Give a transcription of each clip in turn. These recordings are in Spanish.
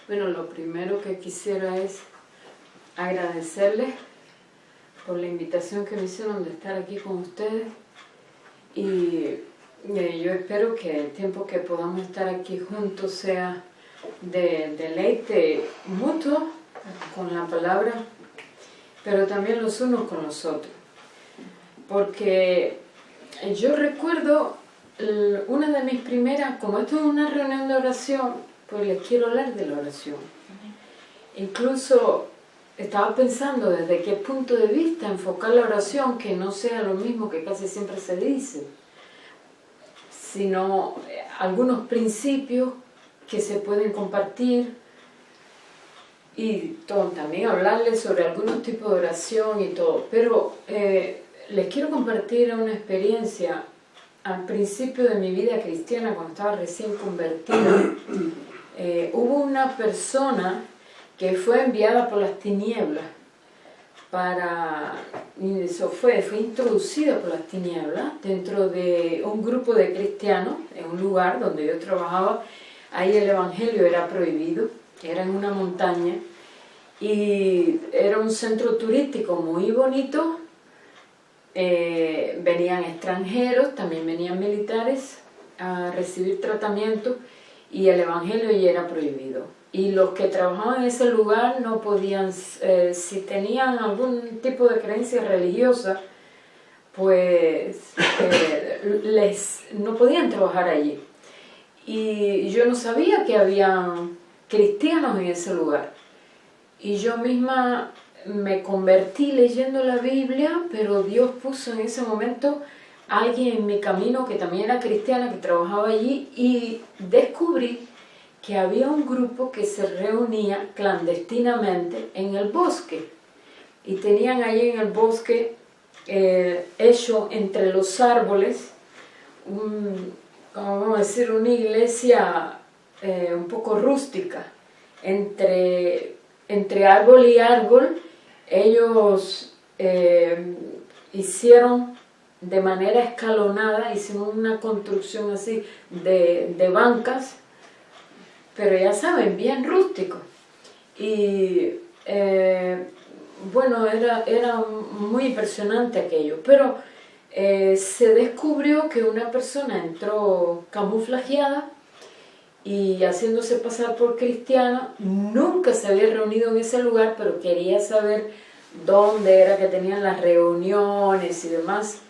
Bueno, lo primero que quisiera es agradecerles por la invitación que me hicieron de estar aquí con ustedes y yo espero que el tiempo que podamos estar aquí juntos sea de deleite mutuo con la palabra, pero también los unos con los otros, porque yo recuerdo una de mis primeras, como esto es una reunión de oración, pues les quiero hablar de la oración. Incluso estaba pensando desde qué punto de vista enfocar la oración, que no sea lo mismo que casi siempre se dice, sino algunos principios que se pueden compartir y también hablarles sobre algunos tipos de oración y todo. Pero les quiero compartir una experiencia al principio de mi vida cristiana, cuando estaba recién convertida. Hubo una persona que fue enviada por las tinieblas fue introducida por las tinieblas dentro de un grupo de cristianos en un lugar donde yo trabajaba. Ahí el evangelio era prohibido, era en una montaña y era un centro turístico muy bonito. Venían extranjeros, también venían militares a recibir tratamiento y el evangelio ya era prohibido. Y los que trabajaban en ese lugar no podían, si tenían algún tipo de creencia religiosa, pues no podían trabajar allí. Y yo no sabía que había cristianos en ese lugar. Y yo misma me convertí leyendo la Biblia, pero Dios puso en ese momento a alguien en mi camino que también era cristiana, que trabajaba allí, y descubrí que había un grupo que se reunía clandestinamente en el bosque. Y tenían allí en el bosque, hecho entre los árboles, vamos a decir, una iglesia un poco rústica. Entre árbol y árbol, ellos hicieron de manera escalonada, hicieron una construcción así de bancas, pero ya saben, bien rústico. Y bueno, era muy impresionante aquello, pero se descubrió que una persona entró camuflajeada y haciéndose pasar por cristiana. Nunca se había reunido en ese lugar, pero quería saber dónde era que tenían las reuniones y demás.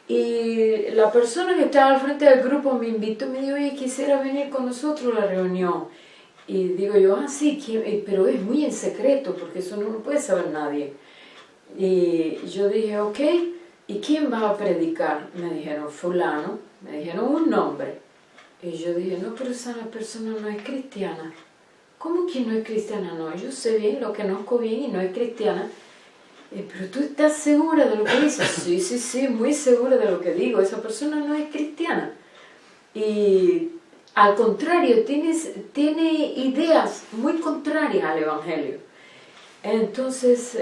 Y la persona que estaba al frente del grupo me invitó, me dijo, oye, quisiera venir con nosotros a la reunión. Y digo yo, sí, pero es muy en secreto, porque eso no lo puede saber nadie. Y yo dije, ok, ¿y quién va a predicar? Me dijeron, fulano, me dijeron un nombre. Y yo dije, no, pero esa persona no es cristiana. ¿Cómo que no es cristiana? No, yo sé bien, lo conozco bien y no es cristiana. Pero tú estás segura de lo que dices. Sí, muy segura de lo que digo. Esa persona no es cristiana. Y al contrario, tiene ideas muy contrarias al evangelio. Entonces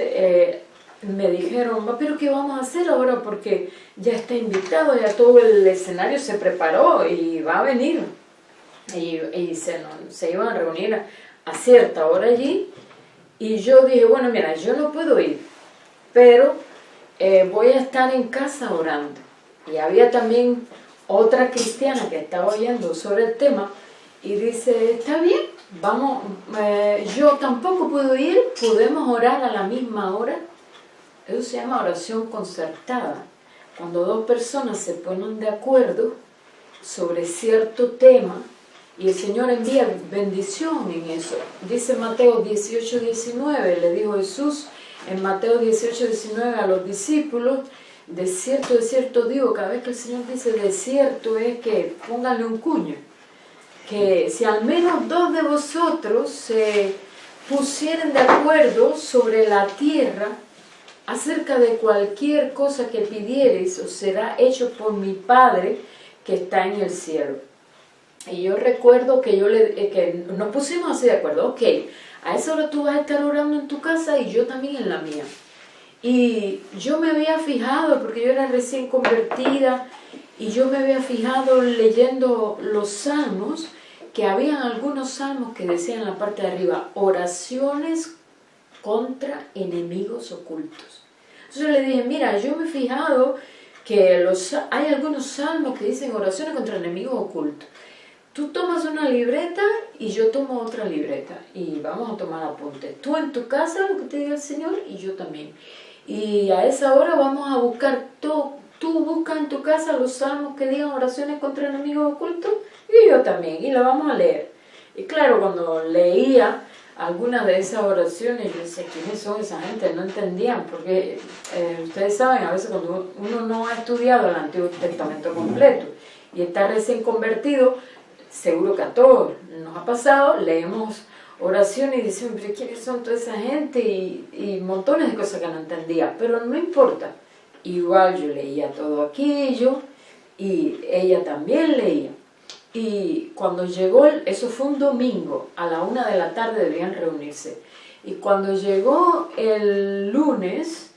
me dijeron, pero ¿qué vamos a hacer ahora? Porque ya está invitado, ya todo el escenario se preparó y va a venir. Y se iban a reunir a cierta hora allí. Y yo dije, bueno, mira, yo no puedo ir, pero voy a estar en casa orando. Y había también otra cristiana que estaba oyendo sobre el tema y dice, está bien, vamos, yo tampoco puedo ir, podemos orar a la misma hora. Eso se llama oración concertada, cuando dos personas se ponen de acuerdo sobre cierto tema y el Señor envía bendición en eso. Dice Mateo 18:19, le dijo Jesús en Mateo 18:19 a los discípulos, de cierto digo, cada vez que el Señor dice de cierto es que pónganle un cuño, que si al menos dos de vosotros se pusieren de acuerdo sobre la tierra acerca de cualquier cosa que pidiereis, os será hecho por mi Padre que está en el cielo. Y yo recuerdo que que nos pusimos así de acuerdo, ok, a esa hora tú vas a estar orando en tu casa y yo también en la mía. Y yo me había fijado, porque yo era recién convertida, y yo me había fijado leyendo los salmos, que habían algunos salmos que decían en la parte de arriba, oraciones contra enemigos ocultos. Entonces le dije, mira, yo me he fijado que hay algunos salmos que dicen oraciones contra enemigos ocultos. Tú tomas una libreta y yo tomo otra libreta y vamos a tomar apuntes. Tú en tu casa, lo que te diga el Señor, y yo también. Y a esa hora vamos a buscar, tú buscas en tu casa los salmos que digan oraciones contra enemigos ocultos y yo también, y la vamos a leer. Y claro, cuando leía algunas de esas oraciones, yo decía, ¿quiénes son esa gente? No entendían, porque ustedes saben, a veces cuando uno no ha estudiado el Antiguo Testamento completo y está recién convertido, seguro que a todos nos ha pasado, leemos oraciones y decimos, pero ¿quiénes son toda esa gente? Y montones de cosas que no entendía, pero no importa. Igual yo leía todo aquello y ella también leía. Y cuando llegó, eso fue un domingo, a la 1 de la tarde debían reunirse. Y cuando llegó el lunes,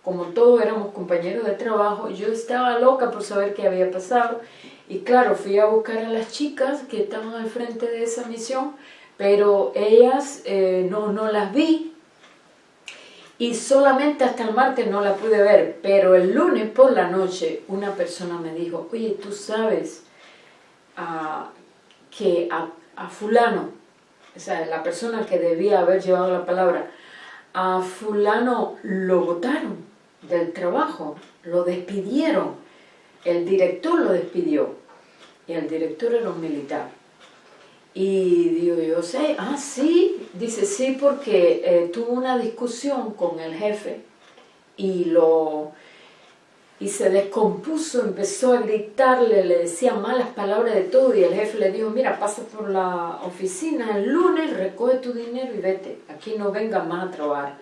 como todos éramos compañeros de trabajo, yo estaba loca por saber qué había pasado. Y claro, fui a buscar a las chicas que estaban al frente de esa misión, pero ellas no las vi. Y solamente hasta el martes no la pude ver, pero el lunes por la noche una persona me dijo, oye, tú sabes que a fulano, o sea, la persona que debía haber llevado la palabra, a fulano lo botaron del trabajo, lo despidieron, el director lo despidió, y el director era un militar. Y digo, yo sé, sí, dice sí porque tuvo una discusión con el jefe y se descompuso, empezó a gritarle, le decía malas palabras de todo y el jefe le dijo, mira, pasa por la oficina el lunes, recoge tu dinero y vete, aquí no vengas más a trabajar.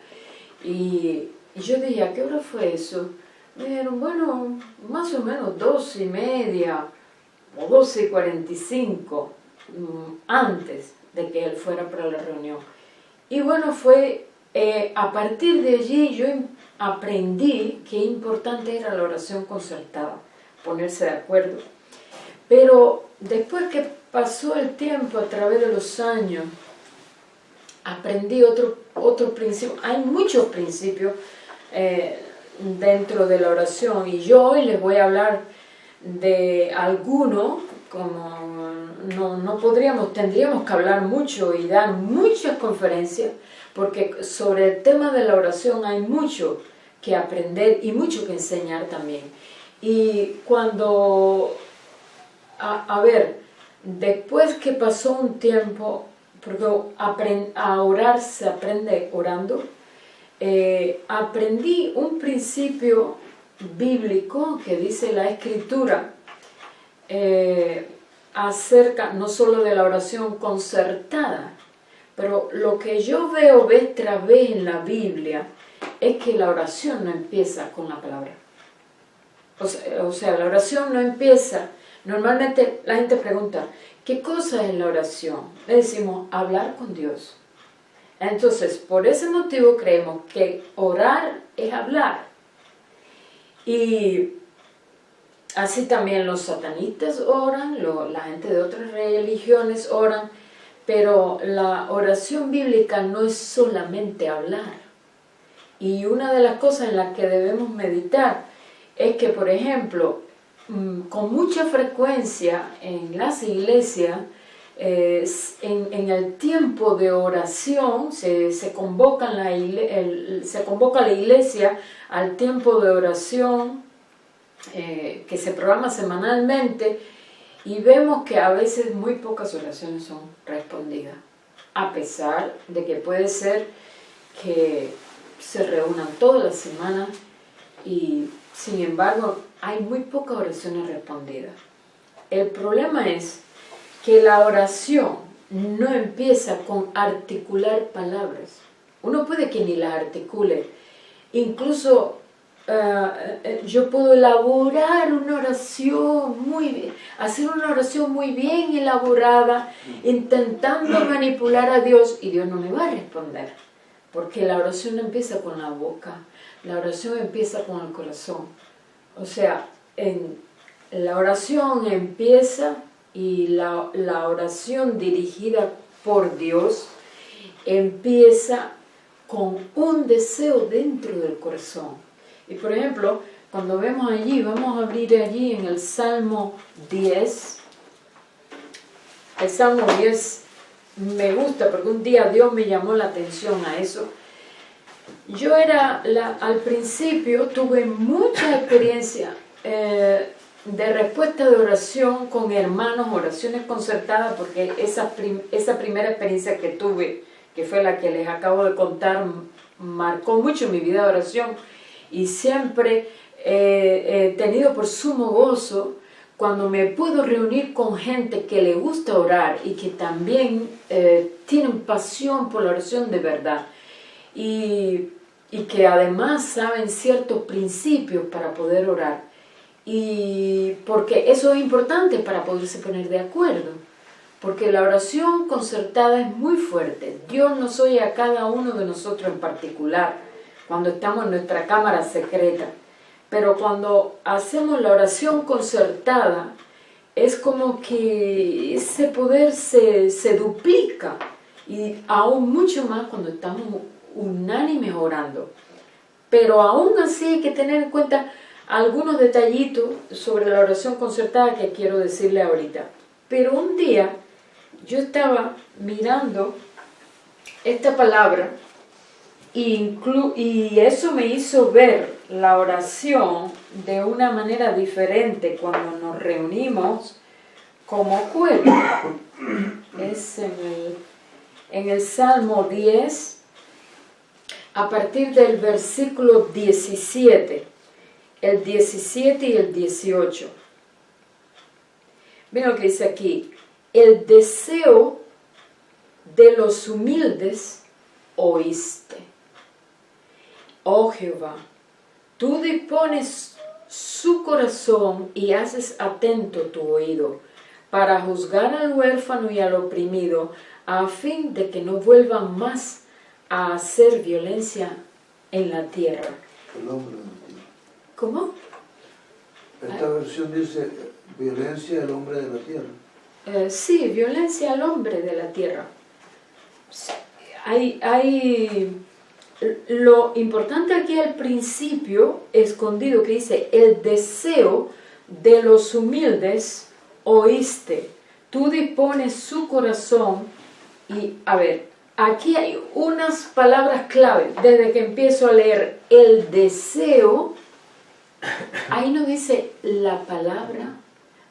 Y yo dije, ¿a qué hora fue eso? Me dijeron, bueno, más o menos 12:30 o 12:45. Antes de que él fuera para la reunión. Y bueno, fue a partir de allí yo aprendí qué importante era la oración concertada, ponerse de acuerdo. Pero después que pasó el tiempo, a través de los años, aprendí otro principio. Hay muchos principios dentro de la oración y yo hoy les voy a hablar de algunos, como tendríamos que hablar mucho y dar muchas conferencias, porque sobre el tema de la oración hay mucho que aprender y mucho que enseñar también. Y cuando, después que pasó un tiempo, porque a orar se aprende orando, aprendí un principio bíblico que dice la Escritura, acerca no solo de la oración concertada, pero lo que yo veo vez tras vez en la Biblia es que la oración no empieza con la palabra. O sea, la oración no empieza. Normalmente la gente pregunta, ¿qué cosa es la oración? Le decimos, hablar con Dios. Entonces, por ese motivo creemos que orar es hablar. Y así también los satanistas oran, la gente de otras religiones oran, pero la oración bíblica no es solamente hablar. Y una de las cosas en las que debemos meditar es que, por ejemplo, con mucha frecuencia en las iglesias, en el tiempo de oración, se convoca a la iglesia al tiempo de oración, que se programa semanalmente, y vemos que a veces muy pocas oraciones son respondidas, a pesar de que puede ser que se reúnan todas las semanas y sin embargo hay muy pocas oraciones respondidas. El problema es que la oración no empieza con articular palabras. Uno puede que ni las articule, incluso yo puedo elaborar una oración muy bien, hacer una oración muy bien elaborada, intentando manipular a Dios, y Dios no me va a responder, porque la oración no empieza con la boca, la oración empieza con el corazón. O sea, la oración empieza y la oración dirigida por Dios empieza con un deseo dentro del corazón. Y por ejemplo, cuando vemos allí, vamos a abrir allí en el Salmo 10. El Salmo 10 me gusta porque un día Dios me llamó la atención a eso. Yo al principio tuve mucha experiencia de respuesta de oración con hermanos, oraciones concertadas, porque esa primera experiencia que tuve, que fue la que les acabo de contar, marcó mucho mi vida de oración, y siempre he tenido por sumo gozo cuando me puedo reunir con gente que le gusta orar y que también tienen pasión por la oración de verdad, y que además saben ciertos principios para poder orar, y porque eso es importante para poderse poner de acuerdo, porque la oración concertada es muy fuerte. Dios nos oye a cada uno de nosotros en particular cuando estamos en nuestra cámara secreta, pero cuando hacemos la oración concertada es como que ese poder se duplica, y aún mucho más cuando estamos unánimes orando. Pero aún así hay que tener en cuenta algunos detallitos sobre la oración concertada que quiero decirle ahorita. Pero un día yo estaba mirando esta palabra y eso me hizo ver la oración de una manera diferente cuando nos reunimos como pueblo. Es en el Salmo 10, a partir del versículo 17, el 17 y el 18. Miren lo que dice aquí: el deseo de los humildes oíste. Oh Jehová, tú dispones su corazón y haces atento tu oído para juzgar al huérfano y al oprimido, a fin de que no vuelvan más a hacer violencia en la tierra. El hombre de la tierra. ¿Cómo? Esta versión dice violencia al hombre de la tierra. Sí, violencia al hombre de la tierra. Lo importante aquí al principio, escondido, que dice: el deseo de los humildes oíste. Tú dispones su corazón. Y a ver, aquí hay unas palabras clave. Desde que empiezo a leer el deseo, ahí no dice la palabra,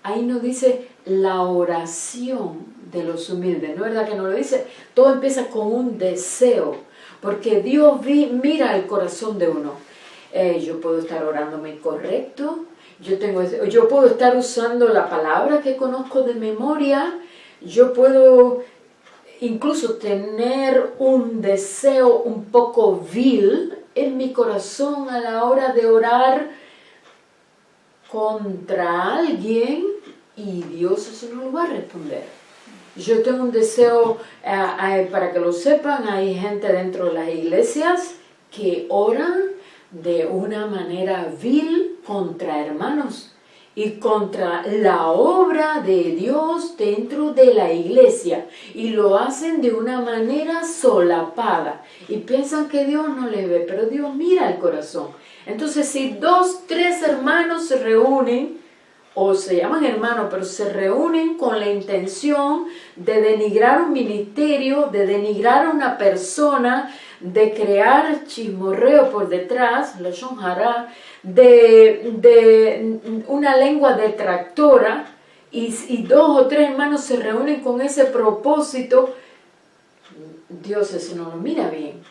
ahí no dice la oración de los humildes, ¿no es verdad que no lo dice? Todo empieza con un deseo, porque Dios mira el corazón de uno. Yo puedo estar orándome incorrecto, yo puedo estar usando la palabra que conozco de memoria, yo puedo incluso tener un deseo un poco vil en mi corazón a la hora de orar contra alguien, y Dios eso no lo va a responder. Yo tengo un deseo, para que lo sepan, hay gente dentro de las iglesias que oran de una manera vil contra hermanos y contra la obra de Dios dentro de la iglesia, y lo hacen de una manera solapada y piensan que Dios no les ve, pero Dios mira el corazón. Entonces, si 2, 3 hermanos se reúnen, o se llaman hermanos, pero se reúnen con la intención de denigrar un ministerio, de denigrar a una persona, de crear chismorreo por detrás, lashon hara, de una lengua detractora, y 2 o 3 hermanos se reúnen con ese propósito, Dios eso no lo mira bien.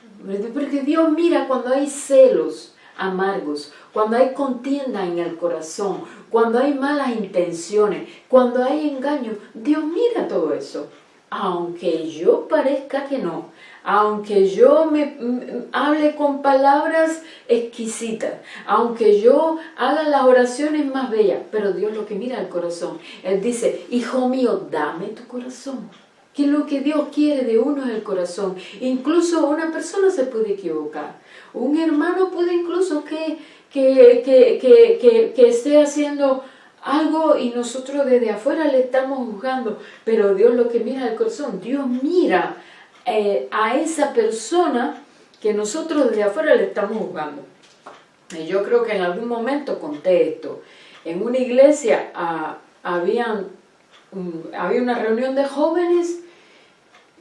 Porque Dios mira cuando hay celos amargos, cuando hay contienda en el corazón, cuando hay malas intenciones, cuando hay engaño. Dios mira todo eso. Aunque yo parezca que no, aunque yo me hable con palabras exquisitas, aunque yo haga las oraciones más bellas, pero Dios lo que mira al corazón. Él dice: hijo mío, dame tu corazón. Que lo que Dios quiere de uno es el corazón. Incluso una persona se puede equivocar. Un hermano puede incluso que esté haciendo algo y nosotros desde afuera le estamos juzgando, pero Dios lo que mira es el corazón. Dios mira a esa persona que nosotros desde afuera le estamos juzgando. Y yo creo que en algún momento conté esto. En una iglesia había una reunión de jóvenes,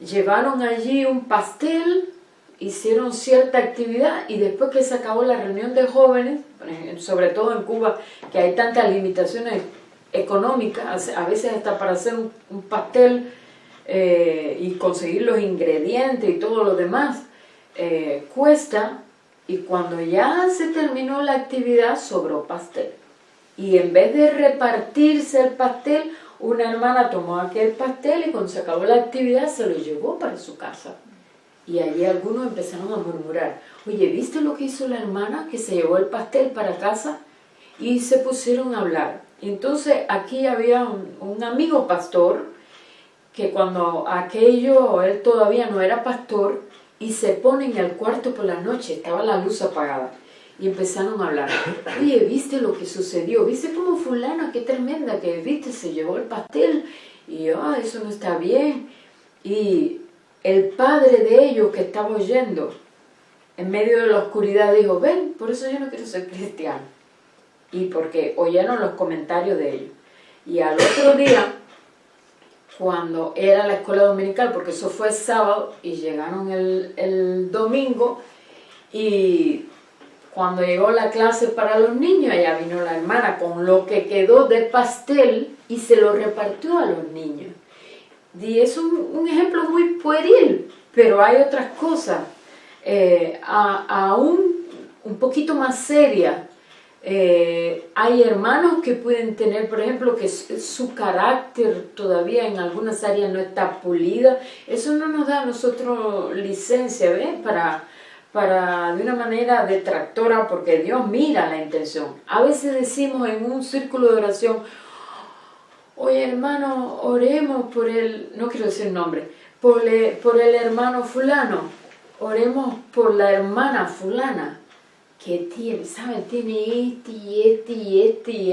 llevaron allí un pastel, hicieron cierta actividad y después que se acabó la reunión de jóvenes, sobre todo en Cuba, que hay tantas limitaciones económicas, a veces hasta para hacer un pastel y conseguir los ingredientes y todo lo demás, cuesta, y cuando ya se terminó la actividad sobró pastel. Y en vez de repartirse el pastel, una hermana tomó aquel pastel y cuando se acabó la actividad se lo llevó para su casa. Y allí algunos empezaron a murmurar, oye, ¿viste lo que hizo la hermana que se llevó el pastel para casa? Y se pusieron a hablar. Entonces aquí había un amigo pastor que cuando él todavía no era pastor y se pone en el cuarto por la noche, estaba la luz apagada. Y empezaron a hablar, oye, ¿viste lo que sucedió? ¿Viste cómo fulana, qué tremenda, que viste, se llevó el pastel? Y eso no está bien. Y el padre de ellos que estaba oyendo, en medio de la oscuridad, dijo, ven, por eso yo no quiero ser cristiano. Y porque oyeron los comentarios de ellos. Y al otro día, cuando era la escuela dominical, porque eso fue sábado, y llegaron el domingo, y cuando llegó la clase para los niños, allá vino la hermana con lo que quedó de pastel y se lo repartió a los niños. Y es un ejemplo muy pueril, pero hay otras cosas aún un poquito más serias. Hay hermanos que pueden tener, por ejemplo, que su carácter todavía en algunas áreas no está pulida. Eso no nos da a nosotros licencia, ¿ves? Para de una manera detractora, porque Dios mira la intención. A veces decimos en un círculo de oración, oye hermano, oremos por el, no quiero decir nombre, por el hermano fulano, oremos por la hermana fulana, que tiene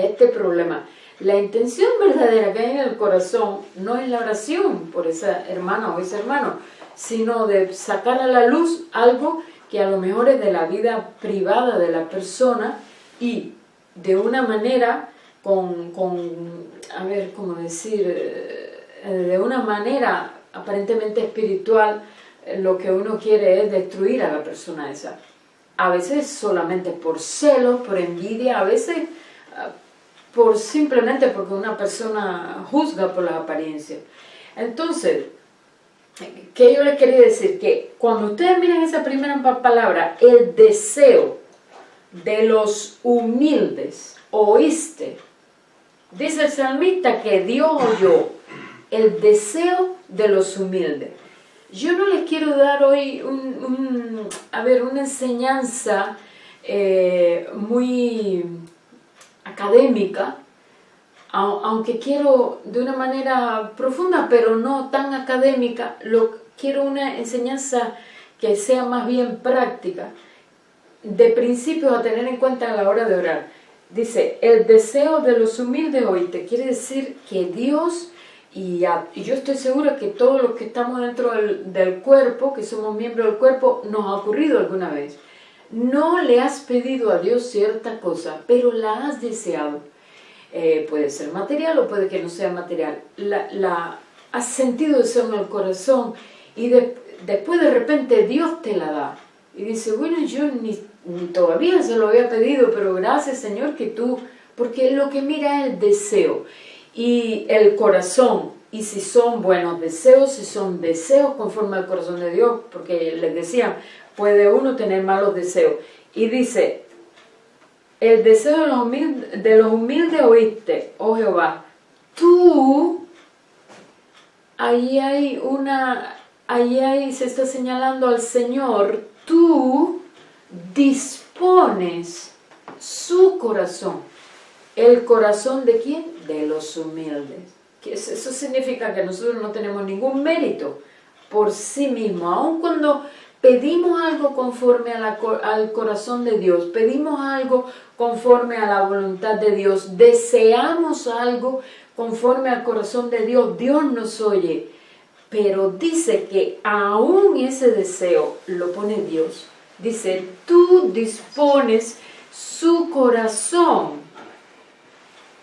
este problema. La intención verdadera que hay en el corazón no es la oración por esa hermana o ese hermano, sino de sacar a la luz algo que a lo mejor es de la vida privada de la persona y de una manera de una manera aparentemente espiritual, lo que uno quiere es destruir a la persona esa. A veces solamente por celos, por envidia, a veces simplemente porque una persona juzga por las apariencias. Entonces, ¿qué yo les quería decir? Que cuando ustedes miren esa primera palabra, el deseo de los humildes, oíste. Dice el salmista que Dios oyó el deseo de los humildes. Yo no les quiero dar hoy una enseñanza muy académica, aunque quiero de una manera profunda, pero no tan académica. Quiero una enseñanza que sea más bien práctica, de principios a tener en cuenta a la hora de orar. Dice, el deseo de los humildes oíste. Quiere decir que Dios, y yo estoy segura que todos los que estamos dentro del cuerpo, que somos miembros del cuerpo, nos ha ocurrido alguna vez. No le has pedido a Dios cierta cosa, pero la has deseado. Puede ser material o puede que no sea material. Has sentido deseo en el corazón y después de repente Dios te la da. Y dice, bueno, yo ni todavía se lo había pedido, pero gracias Señor que tú, porque lo que mira es el deseo y el corazón, y si son buenos deseos, si son deseos conforme al corazón de Dios, porque les decía, puede uno tener malos deseos. Y dice, el deseo de los humildes oíste, oh Jehová, tú, se está señalando al Señor, tú dispones su corazón. ¿El corazón de quién? De los humildes. Eso significa que nosotros no tenemos ningún mérito por sí mismos. Aun cuando pedimos algo conforme al corazón de Dios, pedimos algo conforme a la voluntad de Dios, deseamos algo conforme al corazón de Dios, Dios nos oye. Pero dice que aún ese deseo lo pone Dios. Dice, tú dispones su corazón,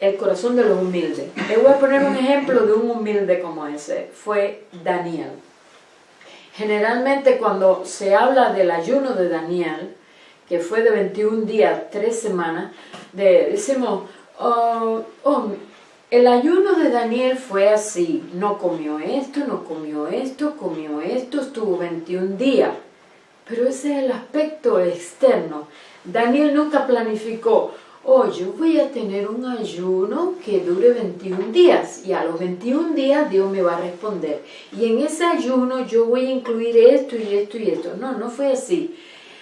el corazón de los humildes. Le voy a poner un ejemplo de un humilde como ese. Fue Daniel. Generalmente cuando se habla del ayuno de Daniel, que fue de 21 días, 3 semanas, decimos, el ayuno de Daniel fue así, no comió esto, comió esto, estuvo 21 días. Pero ese es el aspecto externo. Daniel nunca planificó, yo voy a tener un ayuno que dure 21 días y a los 21 días Dios me va a responder. Y en ese ayuno yo voy a incluir esto y esto y esto. No, no fue así.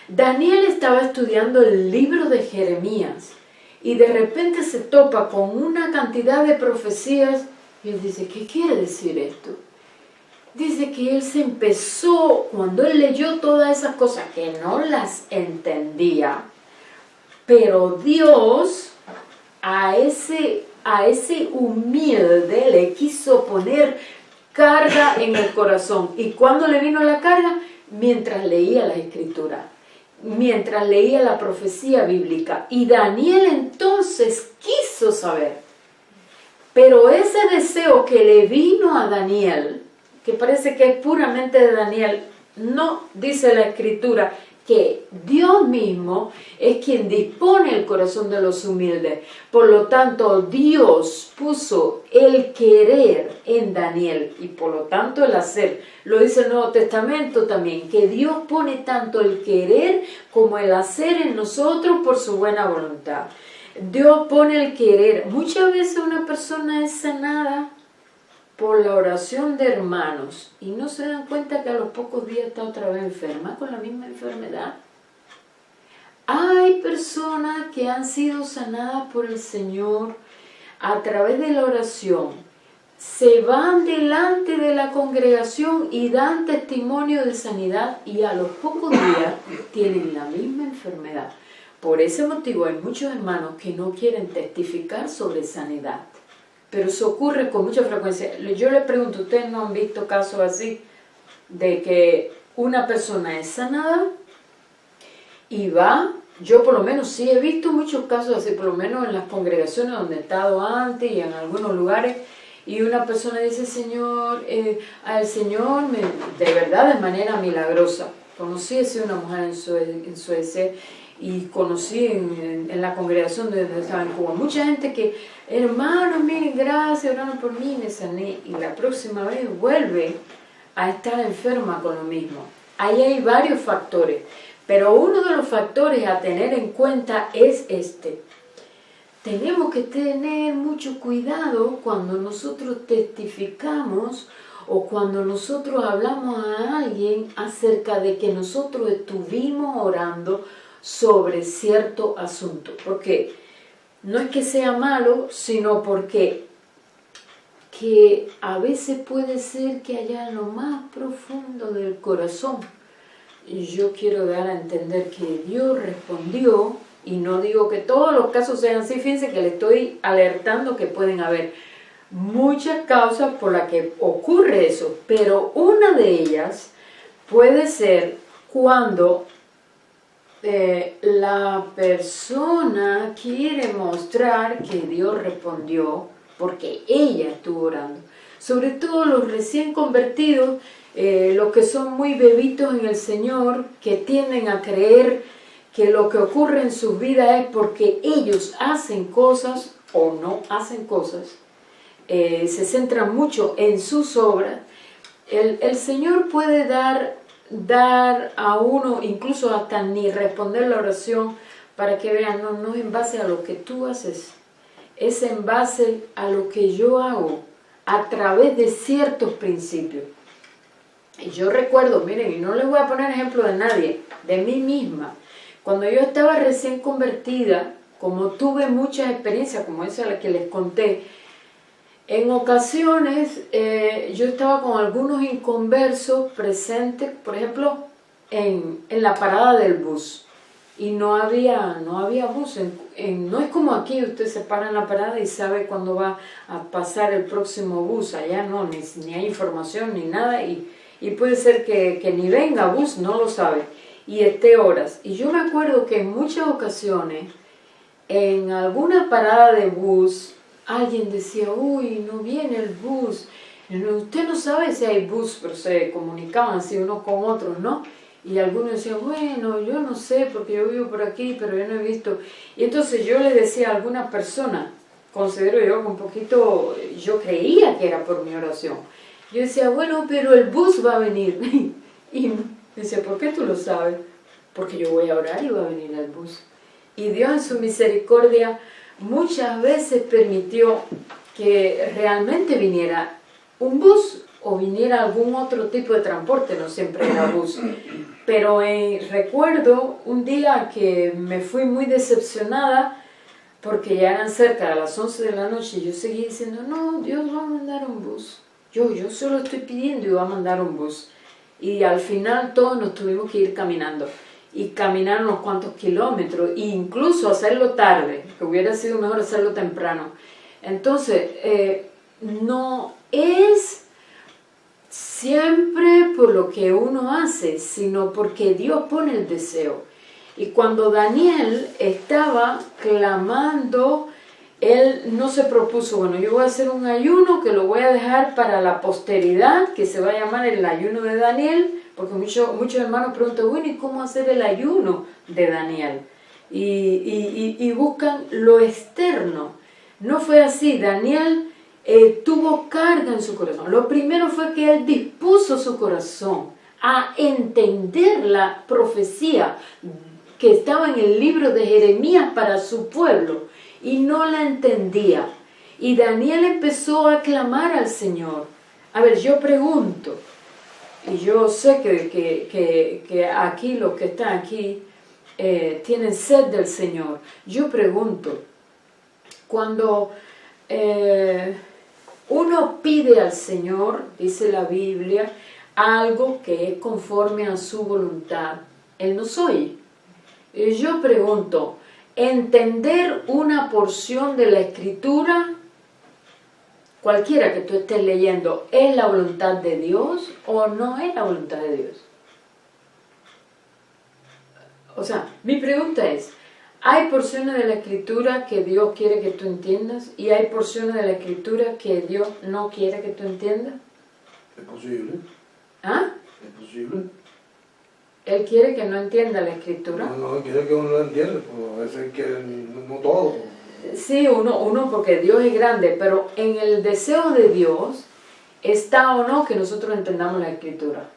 Daniel estaba estudiando el libro de Jeremías y de repente se topa con una cantidad de profecías y él dice, ¿qué quiere decir esto? Dice que él se empezó, cuando él leyó todas esas cosas que no las entendía, pero Dios a ese humilde le quiso poner carga en el corazón. ¿Y cuándo le vino la carga? Mientras leía la Escritura, mientras leía la profecía bíblica. Y Daniel entonces quiso saber. Pero ese deseo que le vino a Daniel, que parece que es puramente de Daniel, no dice la Escritura que Dios mismo es quien dispone el corazón de los humildes. Por lo tanto, Dios puso el querer en Daniel y por lo tanto el hacer. Lo dice el Nuevo Testamento también, que Dios pone tanto el querer como el hacer en nosotros por su buena voluntad. Dios pone el querer. Muchas veces una persona es sanada por la oración de hermanos y no se dan cuenta que a los pocos días está otra vez enferma con la misma enfermedad. Hay personas que han sido sanadas por el Señor a través de la oración, se van delante de la congregación y dan testimonio de sanidad y a los pocos días tienen la misma enfermedad. Por ese motivo hay muchos hermanos que no quieren testificar sobre sanidad. Pero eso ocurre con mucha frecuencia. Yo les pregunto, ¿ustedes no han visto casos así? De que una persona es sanada y va, yo por lo menos sí he visto muchos casos así, por lo menos en las congregaciones donde he estado antes y en algunos lugares, y una persona dice, Señor, al Señor, de verdad, de manera milagrosa. Conocí a una mujer en Suecia, y conocí en la congregación donde estaba en Cuba mucha gente que, hermanos, miren, gracias, oraron por mí, me sané, y la próxima vez vuelve a estar enferma con lo mismo. Ahí hay varios factores, pero uno de los factores a tener en cuenta es este. Tenemos que tener mucho cuidado cuando nosotros testificamos o cuando nosotros hablamos a alguien acerca de que nosotros estuvimos orando sobre cierto asunto, porque no es que sea malo, sino porque que a veces puede ser que allá en lo más profundo del corazón, yo quiero dar a entender que Dios respondió, y no digo que todos los casos sean así, fíjense que le estoy alertando que pueden haber muchas causas por las que ocurre eso, pero una de ellas puede ser cuando la persona quiere mostrar que Dios respondió porque ella estuvo orando. Sobre todo los recién convertidos, los que son muy bebitos en el Señor, que tienden a creer que lo que ocurre en sus vidas es porque ellos hacen cosas o no hacen cosas. Se centran mucho en sus obras. El Señor puede dar a uno, incluso hasta ni responder la oración, para que vean, no es en base a lo que tú haces, es en base a lo que yo hago, a través de ciertos principios. Y yo recuerdo, miren, y no les voy a poner ejemplo de nadie, de mí misma, cuando yo estaba recién convertida, como tuve muchas experiencias, como esa la que les conté, en ocasiones yo estaba con algunos inconversos presentes, por ejemplo, en la parada del bus. Y no había bus. No es como aquí, usted se para en la parada y sabe cuándo va a pasar el próximo bus. Allá no, ni hay información ni nada. Y puede ser que ni venga bus, no lo sabe. Y esté horas. Y yo me acuerdo que en muchas ocasiones, en alguna parada de bus, alguien decía, uy, no viene el bus. Usted no sabe si hay bus, pero se comunicaban así unos con otros, ¿no? Y algunos decían, bueno, yo no sé porque yo vivo por aquí, pero yo no he visto. Y entonces yo le decía a alguna persona, considero yo que un poquito, yo creía que era por mi oración. Yo decía, bueno, pero el bus va a venir. Y decía, ¿por qué tú lo sabes? Porque yo voy a orar y va a venir el bus. Y Dios en su misericordia muchas veces permitió que realmente viniera un bus o viniera algún otro tipo de transporte, no siempre era bus. Pero recuerdo un día que me fui muy decepcionada porque ya eran cerca de las 11 de la noche y yo seguí diciendo, no, Dios va a mandar un bus. Yo solo estoy pidiendo y va a mandar un bus. Y al final todos nos tuvimos que ir caminando. Y caminar unos cuantos kilómetros e incluso hacerlo tarde, que hubiera sido mejor hacerlo temprano. Entonces, no es siempre por lo que uno hace, sino porque Dios pone el deseo. Y cuando Daniel estaba clamando, él no se propuso, bueno, yo voy a hacer un ayuno que lo voy a dejar para la posteridad, que se va a llamar el ayuno de Daniel, porque muchos hermanos preguntan, bueno, ¿y cómo hacer el ayuno de Daniel? Y buscan lo externo. No fue así. Daniel tuvo carga en su corazón. Lo primero fue que él dispuso su corazón a entender la profecía que estaba en el libro de Jeremías para su pueblo, y no la entendía. Y Daniel empezó a clamar al Señor. A ver, yo pregunto, y yo sé que aquí, los que están aquí, tienen sed del Señor. Yo pregunto, cuando uno pide al Señor, dice la Biblia, algo que es conforme a su voluntad, Él nos oye. Y yo pregunto, ¿entender una porción de la Escritura, cualquiera que tú estés leyendo, es la voluntad de Dios o no es la voluntad de Dios? O sea, mi pregunta es, ¿hay porciones de la Escritura que Dios quiere que tú entiendas y hay porciones de la Escritura que Dios no quiere que tú entiendas? Es posible. ¿Ah? Es posible. ¿Él quiere que no entienda la Escritura? No, quiere que uno lo entienda, pero a veces que no todo. Sí, uno porque Dios es grande, pero en el deseo de Dios está o no que nosotros entendamos la Escritura.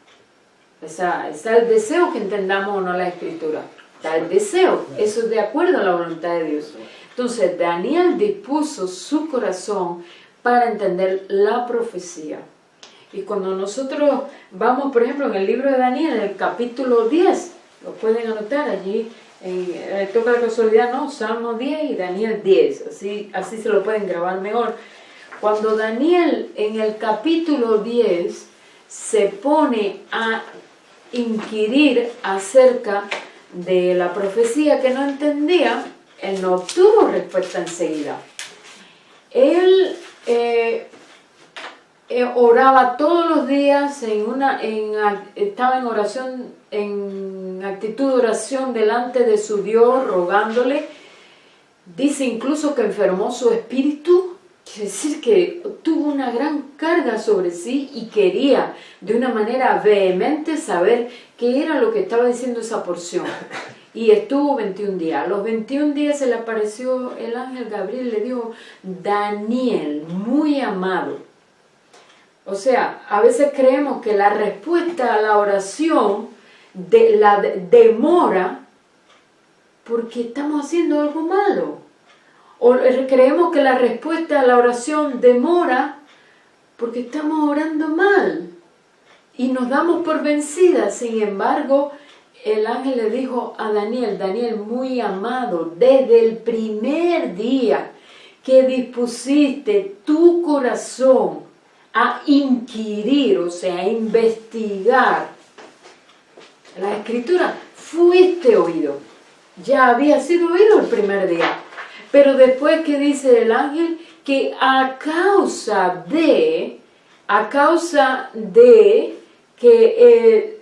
Está el deseo que entendamos o no la Escritura. Está el deseo, eso es de acuerdo a la voluntad de Dios. Entonces Daniel dispuso su corazón para entender la profecía. Y cuando nosotros vamos, por ejemplo, en el libro de Daniel, en el capítulo 10, lo pueden anotar allí, toca la casualidad, ¿no? Salmo 10 y Daniel 10, así se lo pueden grabar mejor. Cuando Daniel en el capítulo 10 se pone a inquirir acerca de la profecía que no entendía, él no obtuvo respuesta enseguida. Él oraba todos los días, estaba en oración, en actitud de oración delante de su Dios, rogándole. Dice incluso que enfermó su espíritu, quiere decir que tuvo una gran carga sobre sí y quería de una manera vehemente saber qué era lo que estaba diciendo esa porción. Y estuvo 21 días. A los 21 días se le apareció el ángel Gabriel y le dijo, Daniel, muy amado. O sea, a veces creemos que la respuesta a la oración demora porque estamos haciendo algo malo. O creemos que la respuesta a la oración demora porque estamos orando mal. Y nos damos por vencidas. Sin embargo, el ángel le dijo a Daniel, Daniel, muy amado, desde el primer día que dispusiste tu corazón a inquirir, o sea, a investigar la escritura, fuiste oído. Ya había sido oído el primer día. Pero después que dice el ángel que a causa de que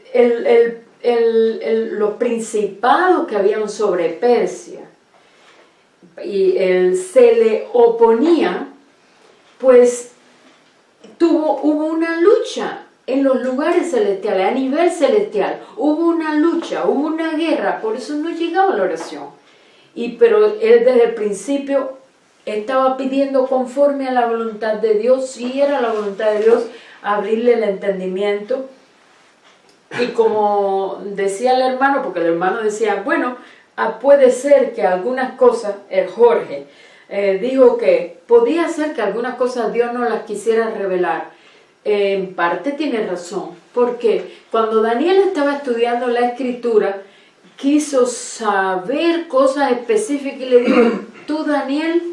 los principados que habían sobre Persia y se le oponía, pues hubo una lucha en los lugares celestiales, a nivel celestial. Hubo una lucha, hubo una guerra, por eso no llegaba la oración. Pero él desde el principio estaba pidiendo conforme a la voluntad de Dios, si era la voluntad de Dios, abrirle el entendimiento. Y como decía el hermano, porque el hermano decía, bueno, puede ser que algunas cosas, el Jorge dijo que podía ser que algunas cosas Dios no las quisiera revelar. En parte tiene razón, porque cuando Daniel estaba estudiando la escritura, quiso saber cosas específicas y le dijo, tú Daniel,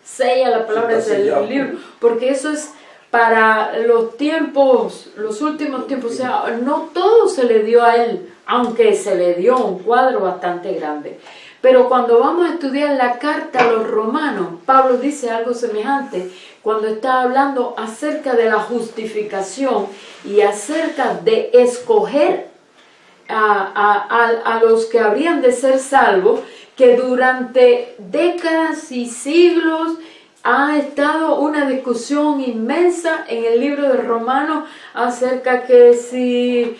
sella la palabra del libro, porque eso es para los tiempos, los últimos tiempos. O sea, no todo se le dio a él, aunque se le dio un cuadro bastante grande. Pero cuando vamos a estudiar la carta a los romanos, Pablo dice algo semejante cuando está hablando acerca de la justificación y acerca de escoger a los que habrían de ser salvos, que durante décadas y siglos ha estado una discusión inmensa en el libro de Romanos acerca y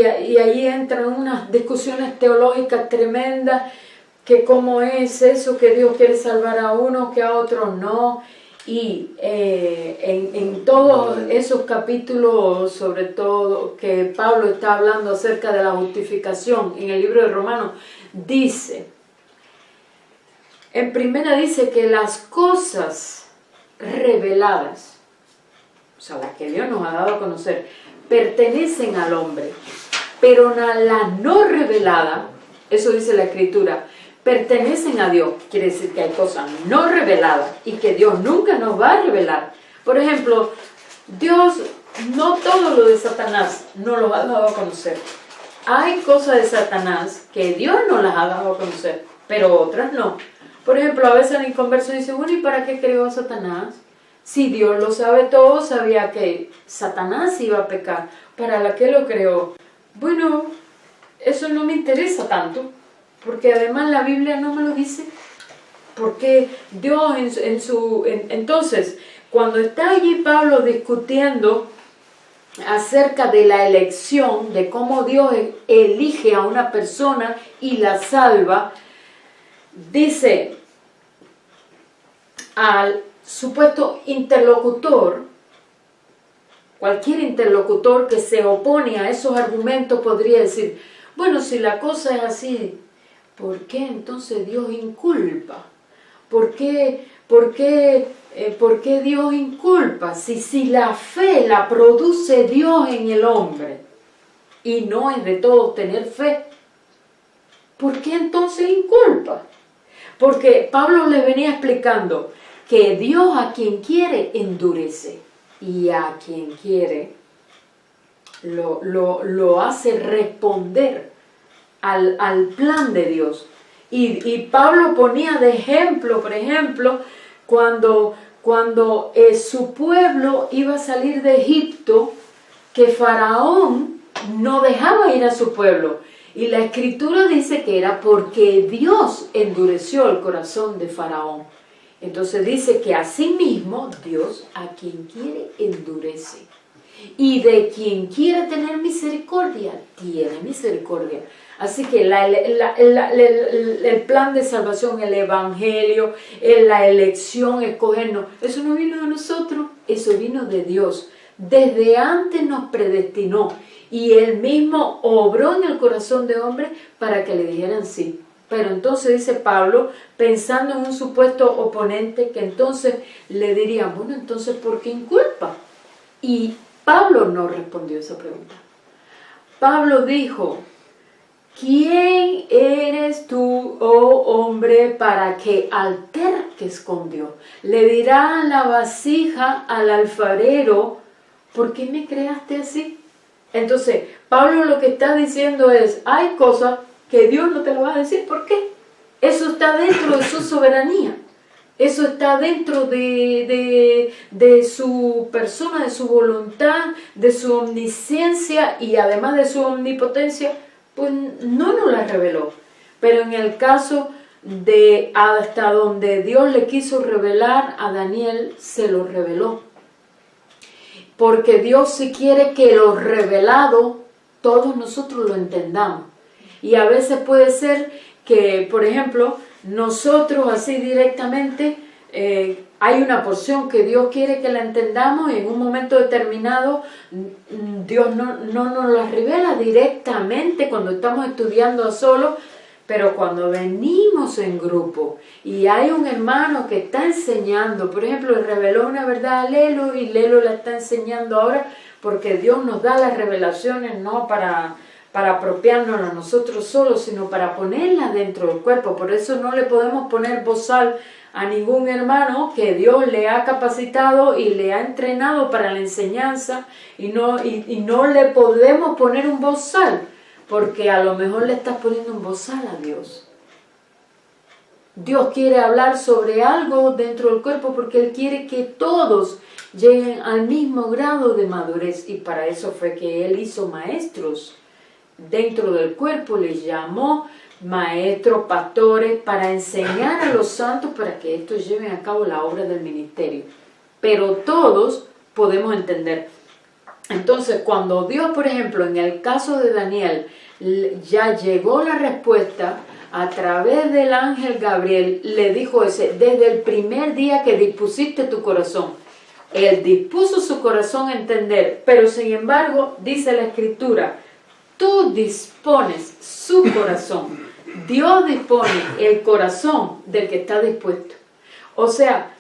ahí entran unas discusiones teológicas tremendas, que cómo es eso, que Dios quiere salvar a uno, que a otro no. Y en todos esos capítulos, sobre todo que Pablo está hablando acerca de la justificación en el libro de Romanos, en primera dice que las cosas reveladas, o sea, las que Dios nos ha dado a conocer, pertenecen al hombre, pero la no revelada, eso dice la escritura, pertenecen a Dios. Quiere decir que hay cosas no reveladas y que Dios nunca nos va a revelar. Por ejemplo, Dios, no todo lo de Satanás nos lo ha dado a conocer. Hay cosas de Satanás que Dios no las ha dado a conocer, pero otras no. Por ejemplo, a veces el inconverso dice, bueno, ¿y para qué creó a Satanás? Si Dios lo sabe todo, sabía que Satanás iba a pecar. ¿Para qué lo creó? Bueno, eso no me interesa tanto, porque además la Biblia no me lo dice. Porque Dios entonces, cuando está allí Pablo discutiendo acerca de la elección, de cómo Dios elige a una persona y la salva, dice al supuesto interlocutor, cualquier interlocutor que se opone a esos argumentos podría decir, bueno, si la cosa es así, ¿por qué entonces Dios inculpa? ¿Por qué Dios inculpa? Si la fe la produce Dios en el hombre y no es de todos tener fe, ¿por qué entonces inculpa? Porque Pablo les venía explicando que Dios a quien quiere endurece y a quien quiere lo hace responder al plan de Dios. Y Pablo ponía de ejemplo, por ejemplo, cuando su pueblo iba a salir de Egipto, que Faraón no dejaba ir a su pueblo. Y la escritura dice que era porque Dios endureció el corazón de Faraón. Entonces dice que asimismo Dios a quien quiere endurece. Y de quien quiere tener misericordia, tiene misericordia. Así que el plan de salvación, el evangelio, la elección, escogernos, eso no vino de nosotros, eso vino de Dios. Desde antes nos predestinó y Él mismo obró en el corazón de hombre para que le dijeran sí. Pero entonces dice Pablo, pensando en un supuesto oponente, que entonces le dirían, bueno, entonces ¿por qué inculpa? Y Pablo no respondió esa pregunta. Pablo dijo, ¿quién eres tú, oh hombre, para que alterques con Dios? Le dirá la vasija al alfarero, ¿por qué me creaste así? Entonces, Pablo lo que está diciendo es, hay cosas que Dios no te lo va a decir. ¿Por qué? Eso está dentro de su soberanía. Eso está dentro de su persona, de su voluntad, de su omnisciencia y además de su omnipotencia, pues no nos la reveló. Pero en el caso de hasta donde Dios le quiso revelar a Daniel, se lo reveló. Porque Dios sí quiere que lo revelado todos nosotros lo entendamos. Y a veces puede ser que, por ejemplo, nosotros así directamente, hay una porción que Dios quiere que la entendamos y en un momento determinado Dios no nos la revela directamente cuando estamos estudiando a solo, pero cuando venimos en grupo y hay un hermano que está enseñando, por ejemplo, reveló una verdad a Lelo y Lelo la está enseñando ahora, porque Dios nos da las revelaciones no para apropiarnos a nosotros solos, sino para ponerla dentro del cuerpo. Por eso no le podemos poner bozal a ningún hermano que Dios le ha capacitado y le ha entrenado para la enseñanza, y no le podemos poner un bozal, porque a lo mejor le estás poniendo un bozal a Dios. Dios quiere hablar sobre algo dentro del cuerpo porque Él quiere que todos lleguen al mismo grado de madurez, y para eso fue que Él hizo maestros dentro del cuerpo, les llamó maestros, pastores, para enseñar a los santos para que estos lleven a cabo la obra del ministerio. Pero todos podemos entender. Entonces, cuando Dios, por ejemplo, en el caso de Daniel, ya llegó la respuesta a través del ángel Gabriel, le dijo desde el primer día que dispusiste tu corazón. Él dispuso su corazón a entender, pero sin embargo, dice la Escritura, tú dispones su corazón. Dios dispone el corazón del que está dispuesto. O sea,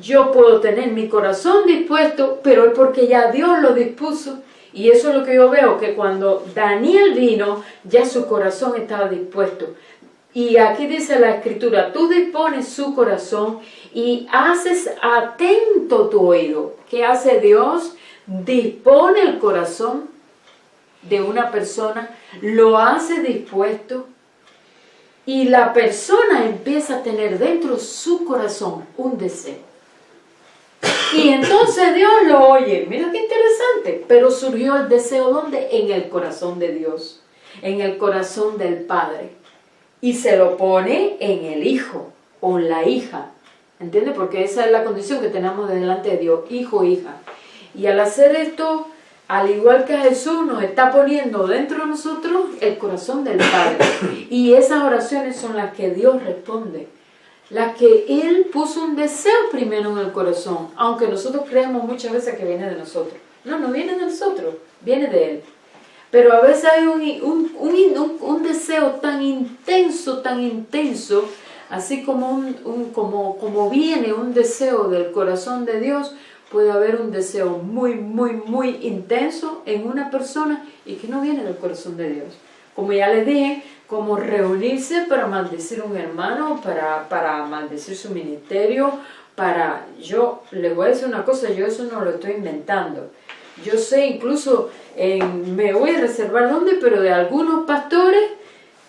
yo puedo tener mi corazón dispuesto, pero es porque ya Dios lo dispuso. Y eso es lo que yo veo, que cuando Daniel vino, ya su corazón estaba dispuesto. Y aquí dice la Escritura, tú dispones su corazón y haces atento tu oído. ¿Qué hace Dios? Dispone el corazón de una persona, lo hace dispuesto, y la persona empieza a tener dentro su corazón un deseo. Y entonces Dios lo oye. Mira qué interesante. Pero surgió el deseo, ¿dónde? En el corazón de Dios, en el corazón del Padre. Y se lo pone en el hijo o en la hija. ¿Entiendes? Porque esa es la condición que tenemos delante de Dios, hijo o hija. Y al hacer esto, al igual que Jesús nos está poniendo dentro de nosotros el corazón del Padre. Y esas oraciones son las que Dios responde. Las que Él puso un deseo primero en el corazón. Aunque nosotros creemos muchas veces que viene de nosotros. No viene de nosotros, viene de Él. Pero a veces hay un deseo tan intenso, así como viene un deseo del corazón de Dios, puede haber un deseo muy intenso en una persona y que no viene del corazón de Dios. Como ya les dije, como reunirse para maldecir a un hermano, para maldecir su ministerio, yo les voy a decir una cosa, yo eso no lo estoy inventando. Yo sé incluso, me voy a reservar dónde, pero de algunos pastores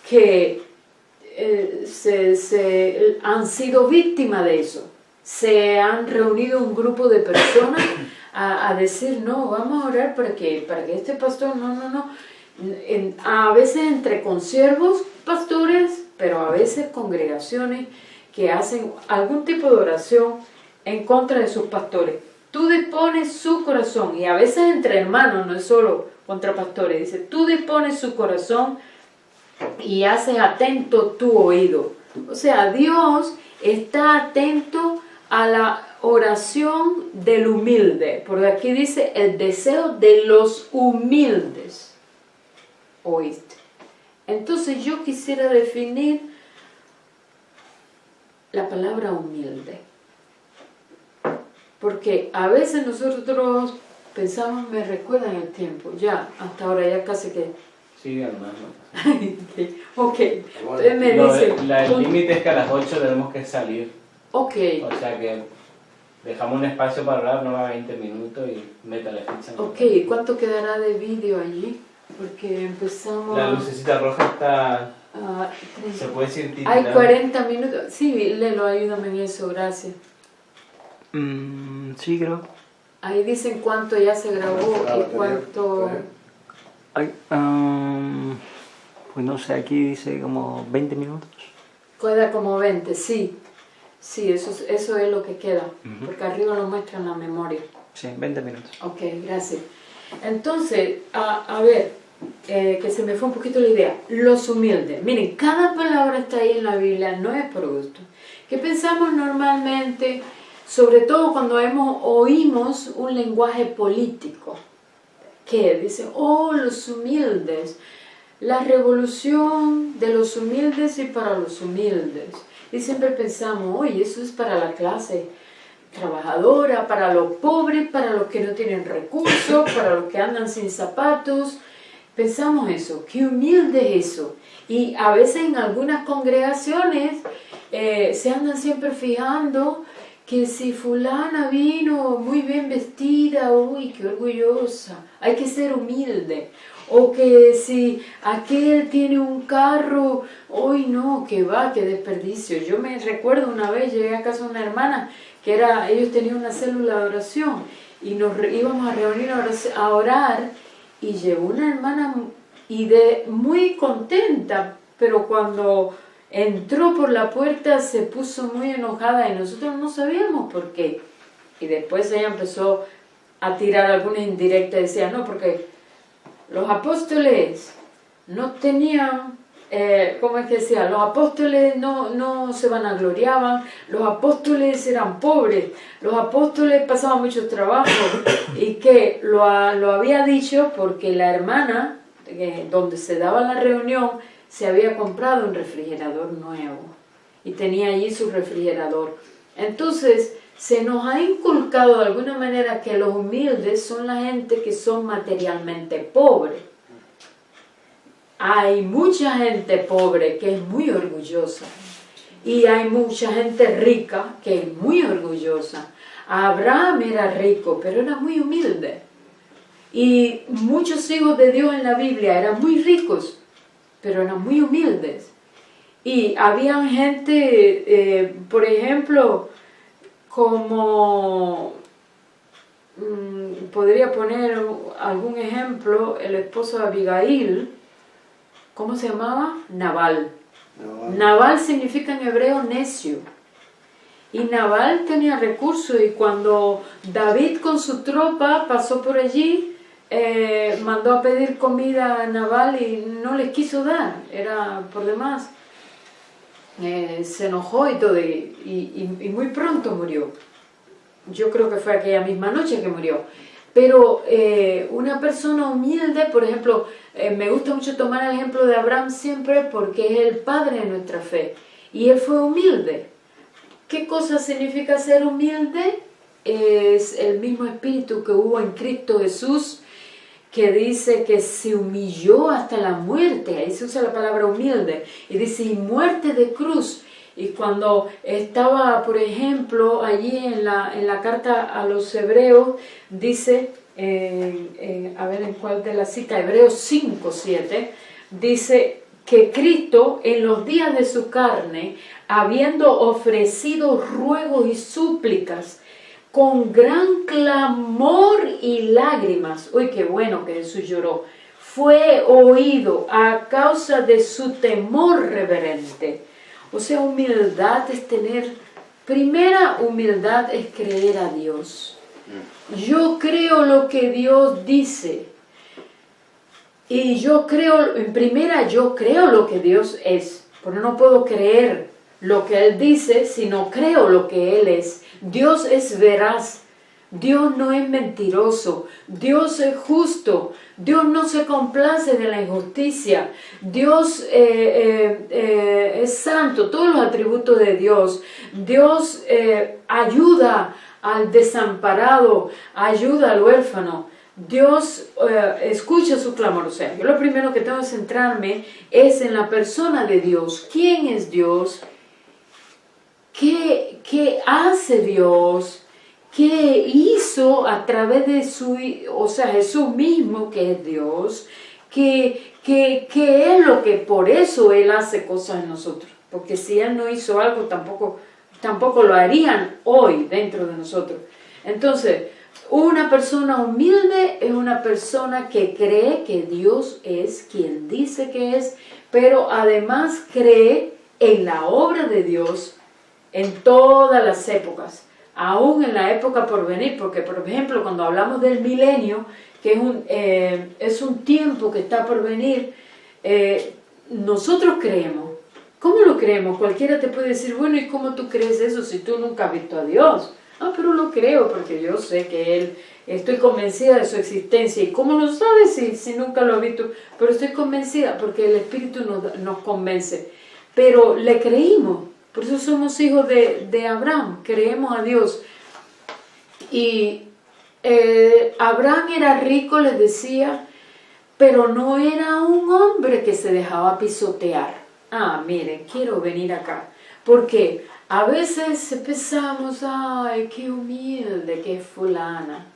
que se han sido víctimas de eso. Se han reunido un grupo de personas a decir, no, vamos a orar para que este pastor, no. A veces entre consiervos pastores, pero a veces congregaciones que hacen algún tipo de oración en contra de sus pastores. Tú dispones su corazón, y a veces entre hermanos, no es solo contra pastores, dice, tú dispones su corazón y haces atento tu oído. O sea, Dios está atento a la oración del humilde, porque aquí dice el deseo de los humildes. ¿Oíste? Entonces yo quisiera definir la palabra humilde. Porque a veces nosotros pensamos, me recuerdan el tiempo, ya, hasta ahora ya casi que... Sí, hermano. Ok, entonces me dice... El límite es que a las 8 tenemos que salir. Ok. O sea que Dejamos un espacio para hablar, no a 20 minutos y meta la ficha. Ok, ¿cuánto quedará de vídeo allí? Porque empezamos... La lucecita roja está... se puede decir titular. Hay 40 minutos. Sí, Lelo, ayúdame en eso, gracias. Sí, creo. Ahí dicen cuánto ya se grabó y cuánto... Ay, pues no sé, aquí dice como 20 minutos. Queda como 20, sí. Sí, eso es lo que queda, porque arriba lo muestra en la memoria. Sí, 20 minutos. Ok, gracias. Entonces, a ver, que se me fue un poquito la idea. Los humildes. Miren, cada palabra está ahí en la Biblia, no es por gusto. ¿Qué pensamos normalmente, sobre todo cuando oímos un lenguaje político? ¿Qué? Dicen, oh, los humildes. La revolución de los humildes y para los humildes. Y siempre pensamos, oye, eso es para la clase trabajadora, para los pobres, para los que no tienen recursos, para los que andan sin zapatos. Pensamos eso, qué humilde es eso. Y a veces en algunas congregaciones se andan siempre fijando que si fulana vino muy bien vestida, uy, qué orgullosa, hay que ser humilde. O que si aquel tiene un carro, hoy no, que va, qué desperdicio. Yo me recuerdo una vez, llegué a casa de una hermana, ellos tenían una célula de oración, y nos íbamos a reunir a orar, y llegó una hermana muy contenta, pero cuando entró por la puerta se puso muy enojada, y nosotros no sabíamos por qué. Y después ella empezó a tirar algunas indirectas, decía, no, porque... los apóstoles no tenían, ¿cómo es que decía? Los apóstoles no se vanagloriaban, los apóstoles eran pobres, los apóstoles pasaban mucho trabajo, y que lo había dicho porque la hermana, donde se daba la reunión, se había comprado un refrigerador nuevo y tenía allí su refrigerador. Entonces, se nos ha inculcado de alguna manera que los humildes son la gente que son materialmente pobres. Hay mucha gente pobre que es muy orgullosa, y hay mucha gente rica que es muy orgullosa. Abraham era rico, pero era muy humilde. Y muchos hijos de Dios en la Biblia eran muy ricos, pero eran muy humildes. Y había gente, por ejemplo, como podría poner algún ejemplo, el esposo de Abigail, ¿cómo se llamaba? Nabal. Nabal significa en hebreo necio. Y Nabal tenía recursos, y cuando David con su tropa pasó por allí, mandó a pedir comida a Nabal y no les quiso dar, era por demás. Se enojó y todo, y muy pronto murió. Yo creo que fue aquella misma noche que murió. Pero una persona humilde, por ejemplo, me gusta mucho tomar el ejemplo de Abraham siempre, porque es el padre de nuestra fe, y él fue humilde. ¿Qué cosa significa ser humilde? Es el mismo espíritu que hubo en Cristo Jesús, que dice que se humilló hasta la muerte. Ahí se usa la palabra humilde, y dice, y muerte de cruz. Y cuando estaba, por ejemplo, allí en la carta a los hebreos, dice, a ver en cuál de la cita, Hebreos 5:7, dice que Cristo en los días de su carne, habiendo ofrecido ruegos y súplicas, con gran clamor y lágrimas, uy, qué bueno que Jesús lloró, fue oído a causa de su temor reverente. O sea, humildad es primera humildad es creer a Dios. Yo creo lo que Dios dice. Y yo creo lo que Dios es. Porque no puedo creer lo que Él dice si no creo lo que Él es. Dios es veraz. Dios no es mentiroso. Dios es justo. Dios no se complace de la injusticia. Dios es santo, todos los atributos de Dios. Dios ayuda al desamparado, ayuda al huérfano. Dios escucha su clamor. O sea, yo lo primero que tengo que centrarme es en la persona de Dios. ¿Quién es Dios? ¿Qué hace Dios? que hizo a través de Jesús mismo, que es Dios, que es lo que por eso Él hace cosas en nosotros. Porque si Él no hizo algo, tampoco lo harían hoy dentro de nosotros. Entonces, una persona humilde es una persona que cree que Dios es quien dice que es, pero además cree en la obra de Dios en todas las épocas, aún en la época por venir, porque por ejemplo cuando hablamos del milenio, que es un tiempo que está por venir, nosotros creemos. ¿Cómo lo creemos? Cualquiera te puede decir, bueno, ¿y cómo tú crees eso si tú nunca has visto a Dios? Ah, pero lo creo porque yo sé que Él, estoy convencida de su existencia. ¿Y cómo lo sabes si nunca lo has visto? Pero estoy convencida porque el Espíritu nos convence. Pero le creímos, por eso somos hijos de Abraham, creemos a Dios. Y Abraham era rico, les decía, pero no era un hombre que se dejaba pisotear. Ah, miren, quiero venir acá, porque a veces pensamos, ay, qué humilde que es fulana,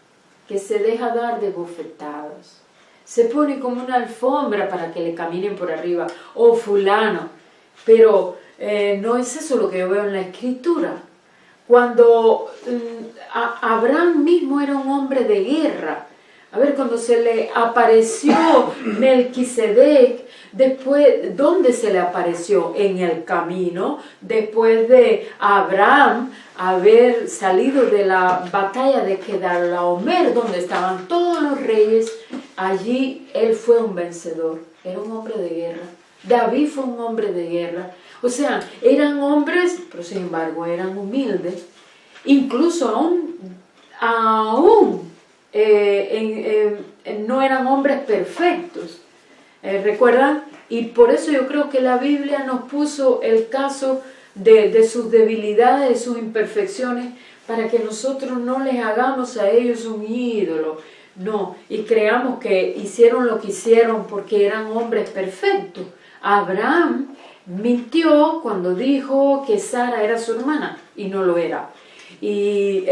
que se deja dar de bofetadas, se pone como una alfombra para que le caminen por arriba, o fulano, pero no es eso lo que yo veo en la Escritura. Cuando Abraham mismo era un hombre de guerra, a ver, cuando se le apareció Melquisedec, después, ¿dónde se le apareció? En el camino, después de Abraham haber salido de la batalla de Kedorlaomer, donde estaban todos los reyes, allí él fue un vencedor, era un hombre de guerra. David fue un hombre de guerra. O sea, eran hombres, pero sin embargo eran humildes, incluso aún no eran hombres perfectos, ¿recuerdan? Y por eso yo creo que la Biblia nos puso el caso de sus debilidades, de sus imperfecciones, para que nosotros no les hagamos a ellos un ídolo, no, y creamos que hicieron lo que hicieron porque eran hombres perfectos. Abraham mintió cuando dijo que Sara era su hermana, y no lo era. Y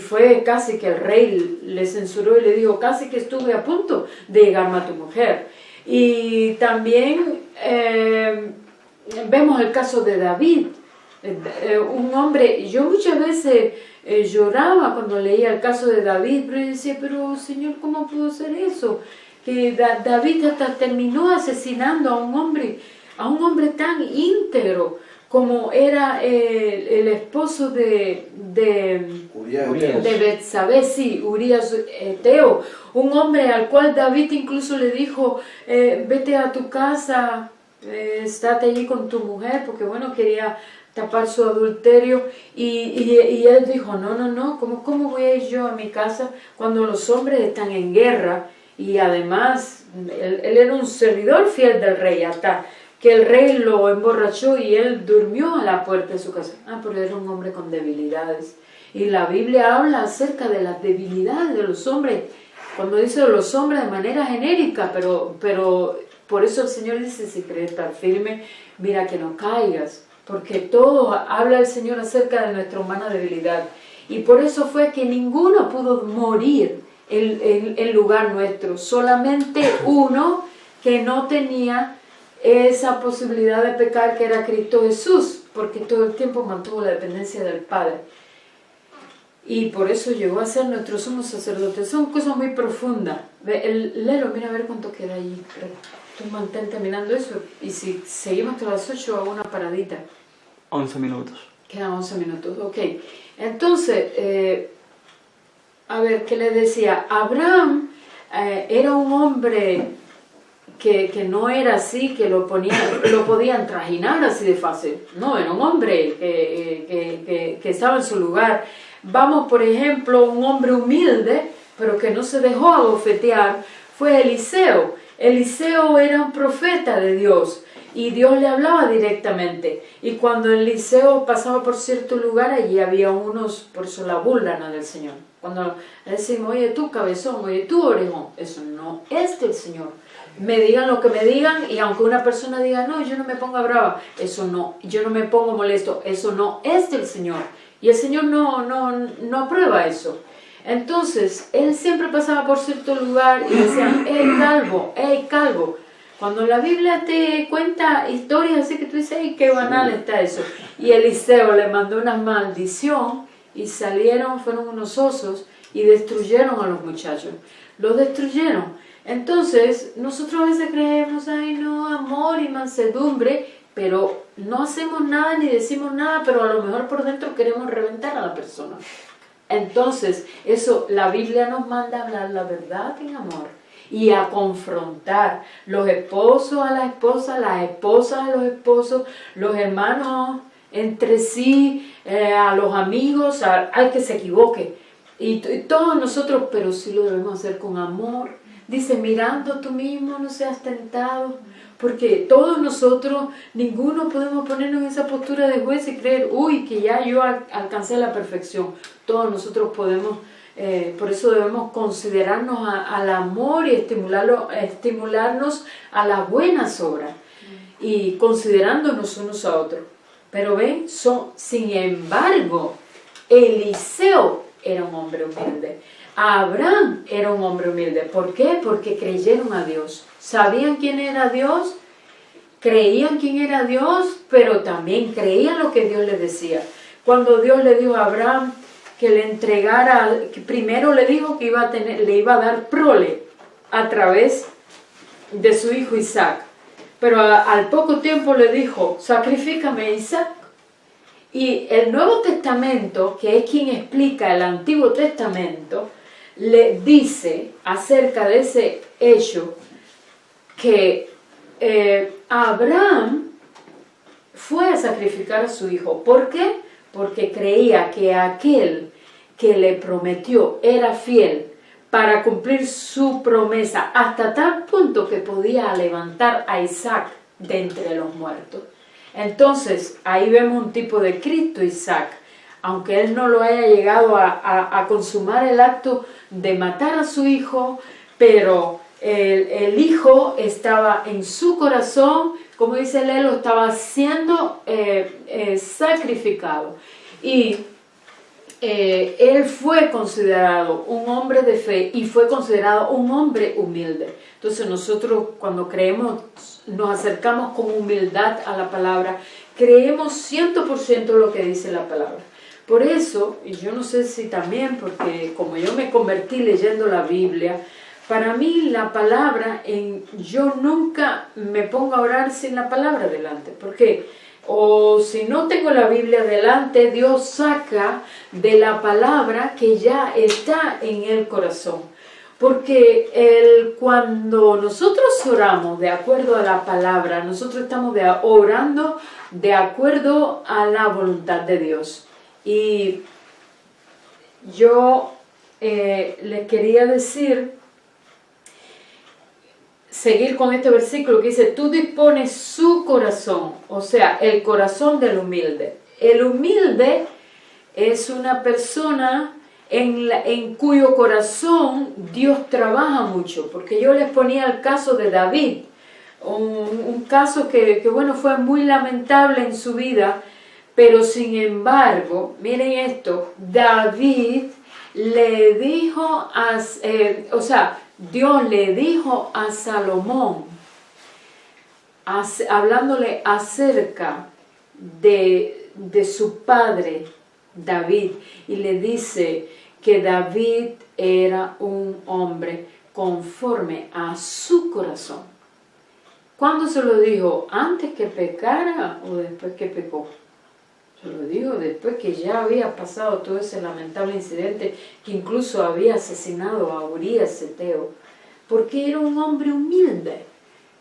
fue casi que el rey le censuró y le dijo, casi que estuve a punto de llegarme a tu mujer. Y también vemos el caso de David, un hombre. Yo muchas veces lloraba cuando leía el caso de David, pero yo decía, pero Señor, ¿cómo pudo ser eso? Que David hasta terminó asesinando a un hombre tan íntegro como era el esposo de Betsabé, sí, Urías Eteo, un hombre al cual David incluso le dijo, vete a tu casa, estate allí con tu mujer, porque bueno, quería tapar su adulterio, y él dijo, no, ¿cómo voy a ir yo a mi casa cuando los hombres están en guerra? Y además, él era un servidor fiel del rey, hasta que el rey lo emborrachó y él durmió a la puerta de su casa. Ah, pero era un hombre con debilidades. Y la Biblia habla acerca de las debilidades de los hombres, cuando dice de los hombres de manera genérica, pero por eso el Señor dice, si quieres estar firme, mira que no caigas, porque todo habla el Señor acerca de nuestra humana debilidad. Y por eso fue que ninguno pudo morir en lugar nuestro, solamente uno que no tenía esa posibilidad de pecar, que era Cristo Jesús, porque todo el tiempo mantuvo la dependencia del Padre. Y por eso llegó a ser nuestro sumo sacerdote. Son cosas muy profundas. Léelo, mira a ver cuánto queda allí. Tú mantente mirando eso. Y si seguimos hasta las 8, hago una paradita. 11 minutos. Quedan 11 minutos, ok. Entonces, a ver, ¿qué le decía? Abraham era un hombre que no era así, que lo podían trajinar así de fácil. No, era un hombre que estaba en su lugar. Vamos, por ejemplo, un hombre humilde, pero que no se dejó abofetear, fue Eliseo. Eliseo era un profeta de Dios y Dios le hablaba directamente. Y cuando Eliseo pasaba por cierto lugar, allí había unos, por eso la búldana del Señor. Cuando le decimos, oye tú cabezón, oye tú orejón, eso no es del Señor. me digan lo que me digan, y aunque una persona diga, no, yo no me ponga brava, eso no, yo no me pongo molesto, eso no es del Señor. Y el Señor no aprueba eso. Entonces, él siempre pasaba por cierto lugar y decía, hey calvo. Cuando la Biblia te cuenta historias así que tú dices, ¡ay, qué banal está eso! Y Eliseo le mandó una maldición y fueron unos osos y destruyeron a los muchachos. Los destruyeron. Entonces, nosotros a veces creemos, ¡ay no, amor y mansedumbre! Pero no hacemos nada ni decimos nada, pero a lo mejor por dentro queremos reventar a la persona. Entonces, la Biblia nos manda a hablar la verdad en amor. Y a confrontar los esposos a las esposas a los esposos, los hermanos entre sí, a los amigos, al que se equivoque. Y todos nosotros, pero sí lo debemos hacer con amor. Dice, mirando tú mismo no seas tentado. Porque todos nosotros, ninguno podemos ponernos en esa postura de juez y creer, uy, que ya yo alcancé la perfección. Todos nosotros podemos... por eso debemos considerarnos al amor y estimularnos a las buenas obras y considerándonos unos a otros. Pero ven, sin embargo, Eliseo era un hombre humilde. Abraham era un hombre humilde. ¿Por qué? Porque creyeron a Dios. Sabían quién era Dios, creían quién era Dios, pero también creían lo que Dios les decía. Cuando Dios le dijo a Abraham que le entregara, que primero le dijo que le iba a dar prole a través de su hijo Isaac, pero al poco tiempo le dijo, sacrifícame Isaac. Y el Nuevo Testamento, que es quien explica el Antiguo Testamento, le dice acerca de ese hecho que Abraham fue a sacrificar a su hijo. ¿Por qué? Porque creía que aquel que le prometió era fiel para cumplir su promesa hasta tal punto que podía levantar a Isaac de entre los muertos. Entonces, ahí vemos un tipo de Cristo Isaac, aunque él no lo haya llegado a consumar el acto de matar a su hijo, pero el hijo estaba en su corazón, como dice Lelo, estaba siendo sacrificado. Y él fue considerado un hombre de fe y fue considerado un hombre humilde. Entonces nosotros cuando creemos, nos acercamos con humildad a la palabra, creemos 100% lo que dice la palabra. Por eso, y yo no sé si también, porque como yo me convertí leyendo la Biblia, para mí la palabra, yo nunca me pongo a orar sin la palabra delante. ¿Por qué? O si no tengo la Biblia delante, Dios saca de la palabra que ya está en el corazón. Porque cuando nosotros oramos de acuerdo a la palabra, nosotros estamos orando de acuerdo a la voluntad de Dios. Y yo les quería seguir con este versículo que dice, tú dispones su corazón, o sea, el corazón del humilde. El humilde es una persona en cuyo corazón Dios trabaja mucho, porque yo les ponía el caso de David, un caso que bueno, fue muy lamentable en su vida, pero sin embargo, miren esto, David le dijo, Dios le dijo a Salomón, hablándole acerca de su padre David, y le dice que David era un hombre conforme a su corazón. ¿Cuándo se lo dijo? ¿Antes que pecara o después que pecó? Se lo digo después que ya había pasado todo ese lamentable incidente, que incluso había asesinado a Urías Eteo, porque era un hombre humilde,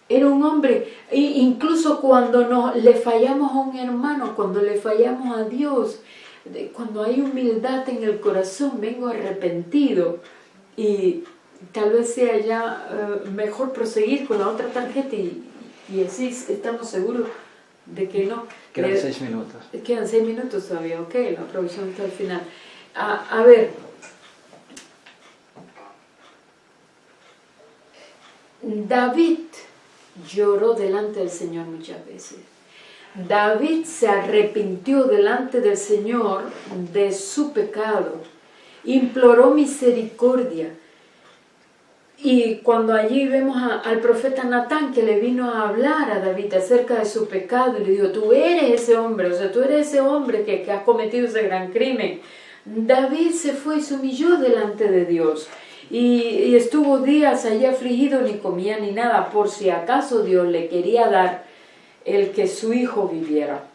era un hombre, incluso cuando le fallamos a un hermano, cuando le fallamos a Dios, cuando hay humildad en el corazón, vengo arrepentido, y tal vez sea ya mejor proseguir con la otra tarjeta y así estamos seguros de que no. Quedan 6 minutos. Quedan 6 minutos todavía, ok, la provisión está al final. A ver, David lloró delante del Señor muchas veces. David se arrepintió delante del Señor de su pecado, imploró misericordia. Y cuando allí vemos al profeta Natán que le vino a hablar a David acerca de su pecado y le dijo, tú eres ese hombre, o sea, tú eres ese hombre que has cometido ese gran crimen. David se fue y se humilló delante de Dios y estuvo días allí afligido, ni comía ni nada, por si acaso Dios le quería dar el que su hijo viviera.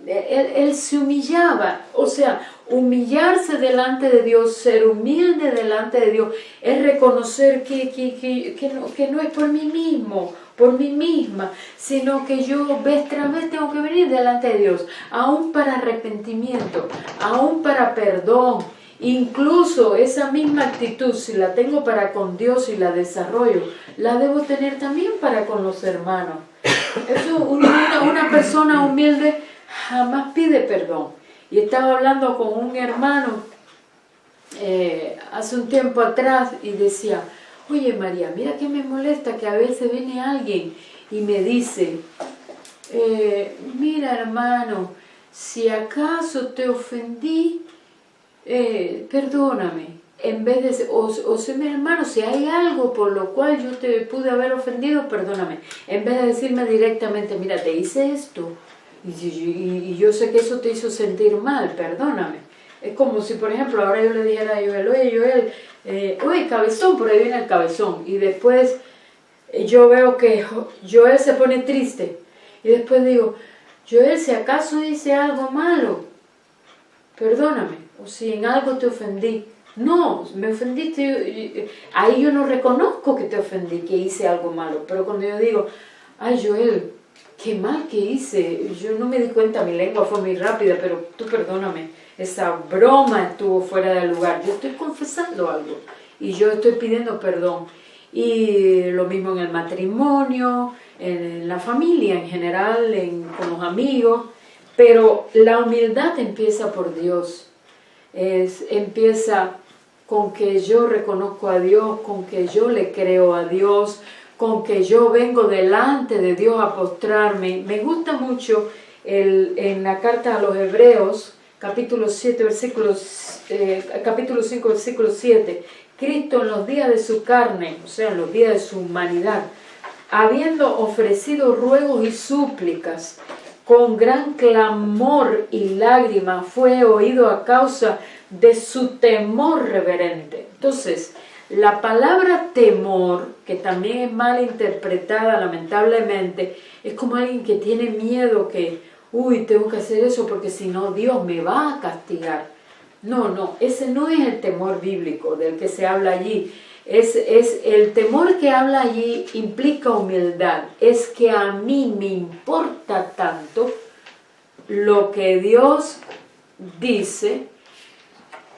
Él se humillaba, o sea, humillarse delante de Dios, ser humilde delante de Dios, es reconocer que no es por mí mismo, por mí misma, sino que yo vez tras vez tengo que venir delante de Dios, aún para arrepentimiento, aún para perdón. Incluso esa misma actitud, si la tengo para con Dios y la desarrollo, la debo tener también para con los hermanos. Eso, una persona humilde jamás pide perdón. Y estaba hablando con un hermano hace un tiempo atrás y decía, oye María, mira que me molesta que a veces viene alguien y me dice, mira hermano, si acaso te ofendí, perdóname. En vez de, o sea, mi hermano, si hay algo por lo cual yo te pude haber ofendido, perdóname. En vez de decirme directamente, mira, te hice esto, y yo sé que eso te hizo sentir mal, perdóname. Es como si, por ejemplo, ahora yo le dijera a Joel, oye Joel, oye cabezón, por ahí viene el cabezón. Y después yo veo que Joel se pone triste. Y después digo, Joel, si acaso hice algo malo, perdóname. O si en algo te ofendí. No, me ofendiste, ahí yo no reconozco que te ofendí, que hice algo malo. Pero cuando yo digo, ay Joel, qué mal que hice, yo no me di cuenta, mi lengua fue muy rápida, pero tú perdóname, esa broma estuvo fuera de lugar. Yo estoy confesando algo y yo estoy pidiendo perdón. Y lo mismo en el matrimonio, en la familia en general, con los amigos. Pero la humildad empieza por Dios. Empieza con que yo reconozco a Dios, con que yo le creo a Dios, con que yo vengo delante de Dios a postrarme. Me gusta mucho en la carta a los Hebreos, capítulo 7, capítulo 5, versículo 7, Cristo en los días de su carne, o sea, en los días de su humanidad, habiendo ofrecido ruegos y súplicas, con gran clamor y lágrimas fue oído a causa de su temor reverente. Entonces, la palabra temor, que también es mal interpretada lamentablemente, es como alguien que tiene miedo que, tengo que hacer eso porque si no Dios me va a castigar. No, ese no es el temor bíblico del que se habla allí. Es el temor que habla allí implica humildad. Es que a mí me importa tanto lo que Dios dice,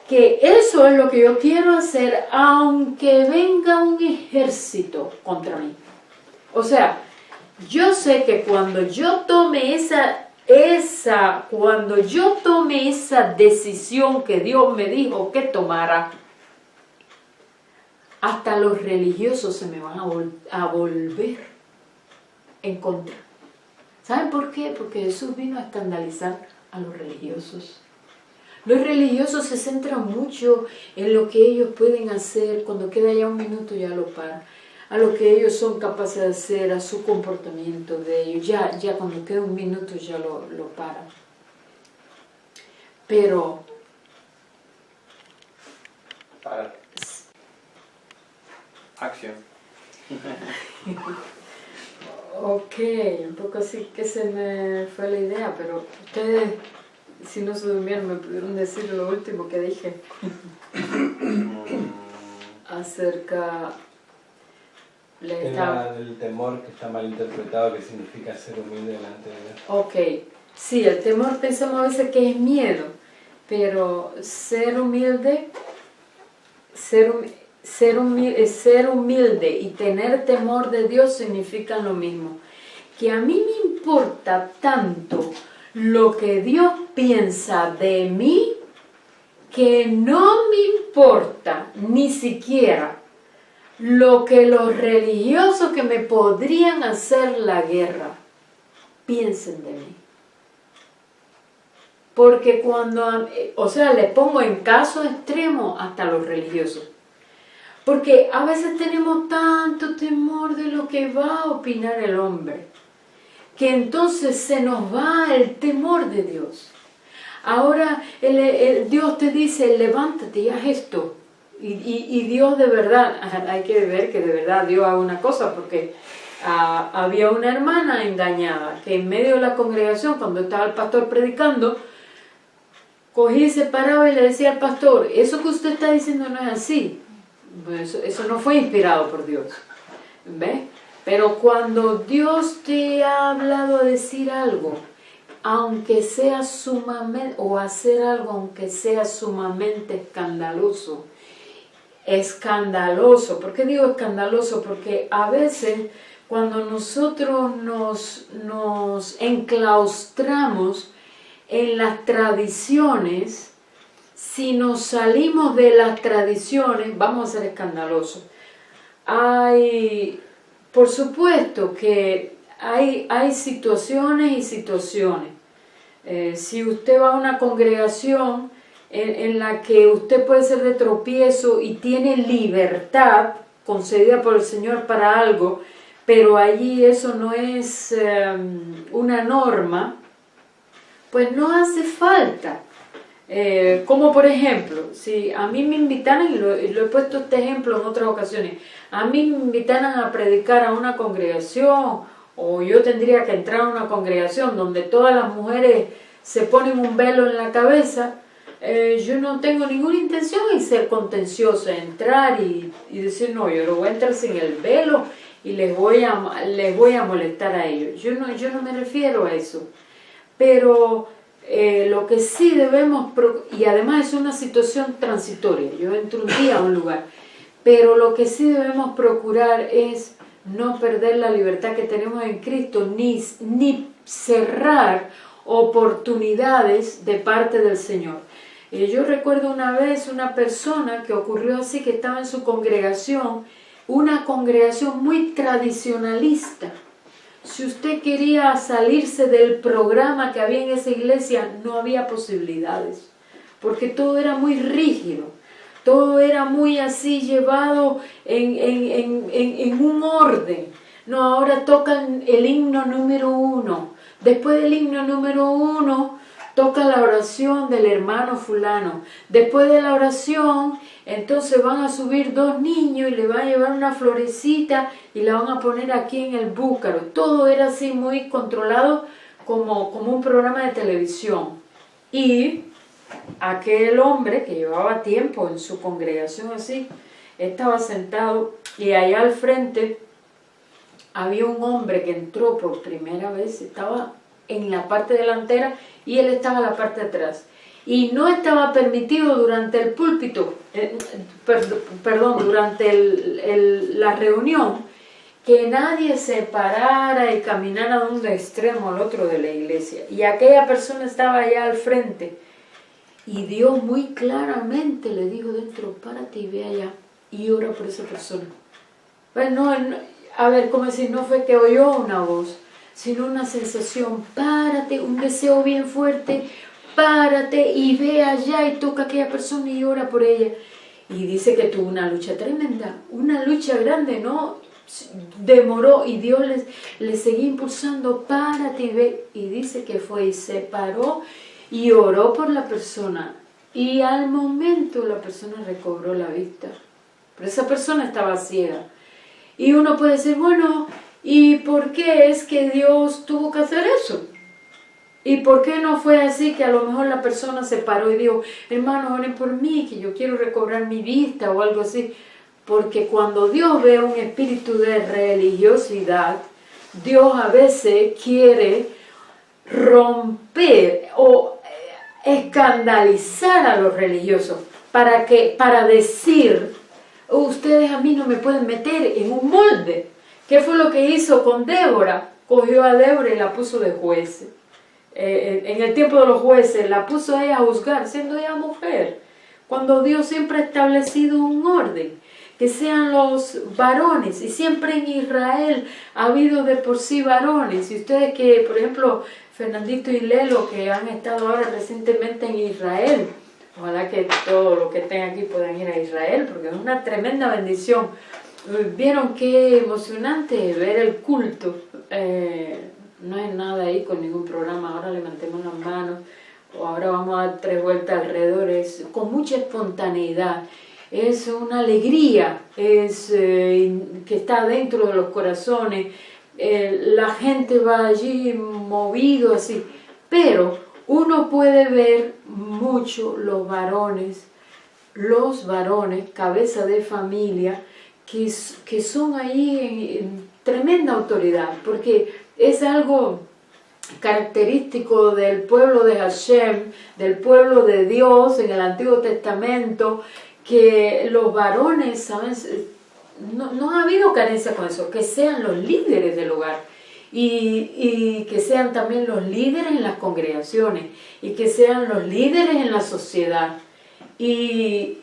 que eso es lo que yo quiero hacer, aunque venga un ejército contra mí. O sea, yo sé que cuando yo tome esa decisión que Dios me dijo que tomara, hasta los religiosos se me van a volver en contra. ¿Saben por qué? Porque Jesús vino a escandalizar a los religiosos. Los religiosos se centran mucho en lo que ellos pueden hacer, cuando queda ya un minuto ya lo paran, a lo que ellos son capaces de hacer, a su comportamiento de ellos, ya cuando queda un minuto ya lo paran. Pero Para. Acción. Ok, un poco así que se me fue la idea, pero ustedes, si no se durmieron, me pudieron decir lo último que dije acerca del temor que está mal interpretado, que significa ser humilde delante de Dios. Ok, sí, el temor pensamos a veces que es miedo, pero ser humilde y tener temor de Dios significan lo mismo. Que a mí me importa tanto lo que Dios piensa de mí, que no me importa ni siquiera lo que los religiosos que me podrían hacer la guerra piensen de mí. Porque cuando, o sea, le pongo en caso extremo hasta los religiosos. Porque a veces tenemos tanto temor de lo que va a opinar el hombre, que entonces se nos va el temor de Dios. Ahora Dios te dice, levántate y haz esto. Y Dios de verdad, hay que ver que de verdad Dios haga una cosa, porque había una hermana engañada, que en medio de la congregación, cuando estaba el pastor predicando, cogía y se paraba y le decía al pastor, eso que usted está diciendo no es así. Eso no fue inspirado por Dios. ¿Ves? Pero cuando Dios te ha hablado a decir algo, aunque sea sumamente, o hacer algo aunque sea sumamente escandaloso, ¿por qué digo escandaloso? Porque a veces cuando nosotros nos enclaustramos en las tradiciones, si nos salimos de las tradiciones, vamos a ser escandalosos. Por supuesto que hay situaciones y situaciones. Si usted va a una congregación en la que usted puede ser de tropiezo y tiene libertad concedida por el Señor para algo, pero allí eso no es una norma, pues no hace falta. Como por ejemplo, si a mí me invitaran, y lo he puesto este ejemplo en otras ocasiones, a mí me invitaran a predicar a una congregación, o yo tendría que entrar a una congregación donde todas las mujeres se ponen un velo en la cabeza, yo no tengo ninguna intención en ser contenciosa, entrar y decir, no, yo no voy a entrar sin el velo y les voy a molestar a ellos. Yo no me refiero a eso, pero lo que sí debemos, y además es una situación transitoria, yo entro un día a un lugar, pero lo que sí debemos procurar es no perder la libertad que tenemos en Cristo, ni cerrar oportunidades de parte del Señor. Yo recuerdo una vez una persona que ocurrió así, que estaba en su congregación, una congregación muy tradicionalista. Si usted quería salirse del programa que había en esa iglesia, no había posibilidades, porque todo era muy rígido, todo era muy así llevado en un orden. No, ahora tocan el himno número 1, después del himno número 1 toca la oración del hermano fulano, después de la oración entonces van a subir 2 niños y le van a llevar una florecita y la van a poner aquí en el búcaro. Todo era así muy controlado como un programa de televisión. Y aquel hombre que llevaba tiempo en su congregación así, estaba sentado y allá al frente había un hombre que entró por primera vez, estaba en la parte delantera y él estaba en la parte de atrás. Y no estaba permitido durante el púlpito, durante la reunión, que nadie se parara y caminara de un extremo al otro de la iglesia. Y aquella persona estaba allá al frente. Y Dios muy claramente le dijo dentro, párate y ve allá y ora por esa persona. Bueno, a ver, como decir, no fue que oyó una voz, sino una sensación, párate, un deseo bien fuerte, párate y ve allá y toca a aquella persona y ora por ella. Y dice que tuvo una lucha tremenda, una lucha grande, ¿no? Demoró y Dios le seguía impulsando, párate y ve. Y dice que fue y se paró y oró por la persona. Y al momento la persona recobró la vista. Pero esa persona estaba ciega. Y uno puede decir, bueno, ¿y por qué es que Dios tuvo que hacer eso? ¿Y por qué no fue así que a lo mejor la persona se paró y dijo, hermano, oren por mí, que yo quiero recobrar mi vista o algo así? Porque cuando Dios ve un espíritu de religiosidad, Dios a veces quiere romper o escandalizar a los religiosos para decir, ustedes a mí no me pueden meter en un molde. ¿Qué fue lo que hizo con Débora? Cogió a Débora y la puso de juez. En el tiempo de los jueces, la puso a ella a juzgar, siendo ella mujer, cuando Dios siempre ha establecido un orden, que sean los varones. Y siempre en Israel ha habido de por sí varones. Y ustedes que, por ejemplo, Fernandito y Lelo, que han estado ahora recientemente en Israel, ojalá que todos los que estén aquí puedan ir a Israel, porque es una tremenda bendición. Vieron qué emocionante ver el culto. No hay nada ahí con ningún programa, ahora levantemos las manos, o ahora vamos a dar 3 vueltas alrededor, es con mucha espontaneidad, es una alegría, es que está dentro de los corazones, la gente va allí movido así, pero uno puede ver mucho los varones, cabeza de familia, que son ahí en tremenda autoridad, porque es algo característico del pueblo de Hashem, del pueblo de Dios en el Antiguo Testamento, que los varones, ¿saben? No ha habido carencia con eso, que sean los líderes del hogar y que sean también los líderes en las congregaciones y que sean los líderes en la sociedad. Y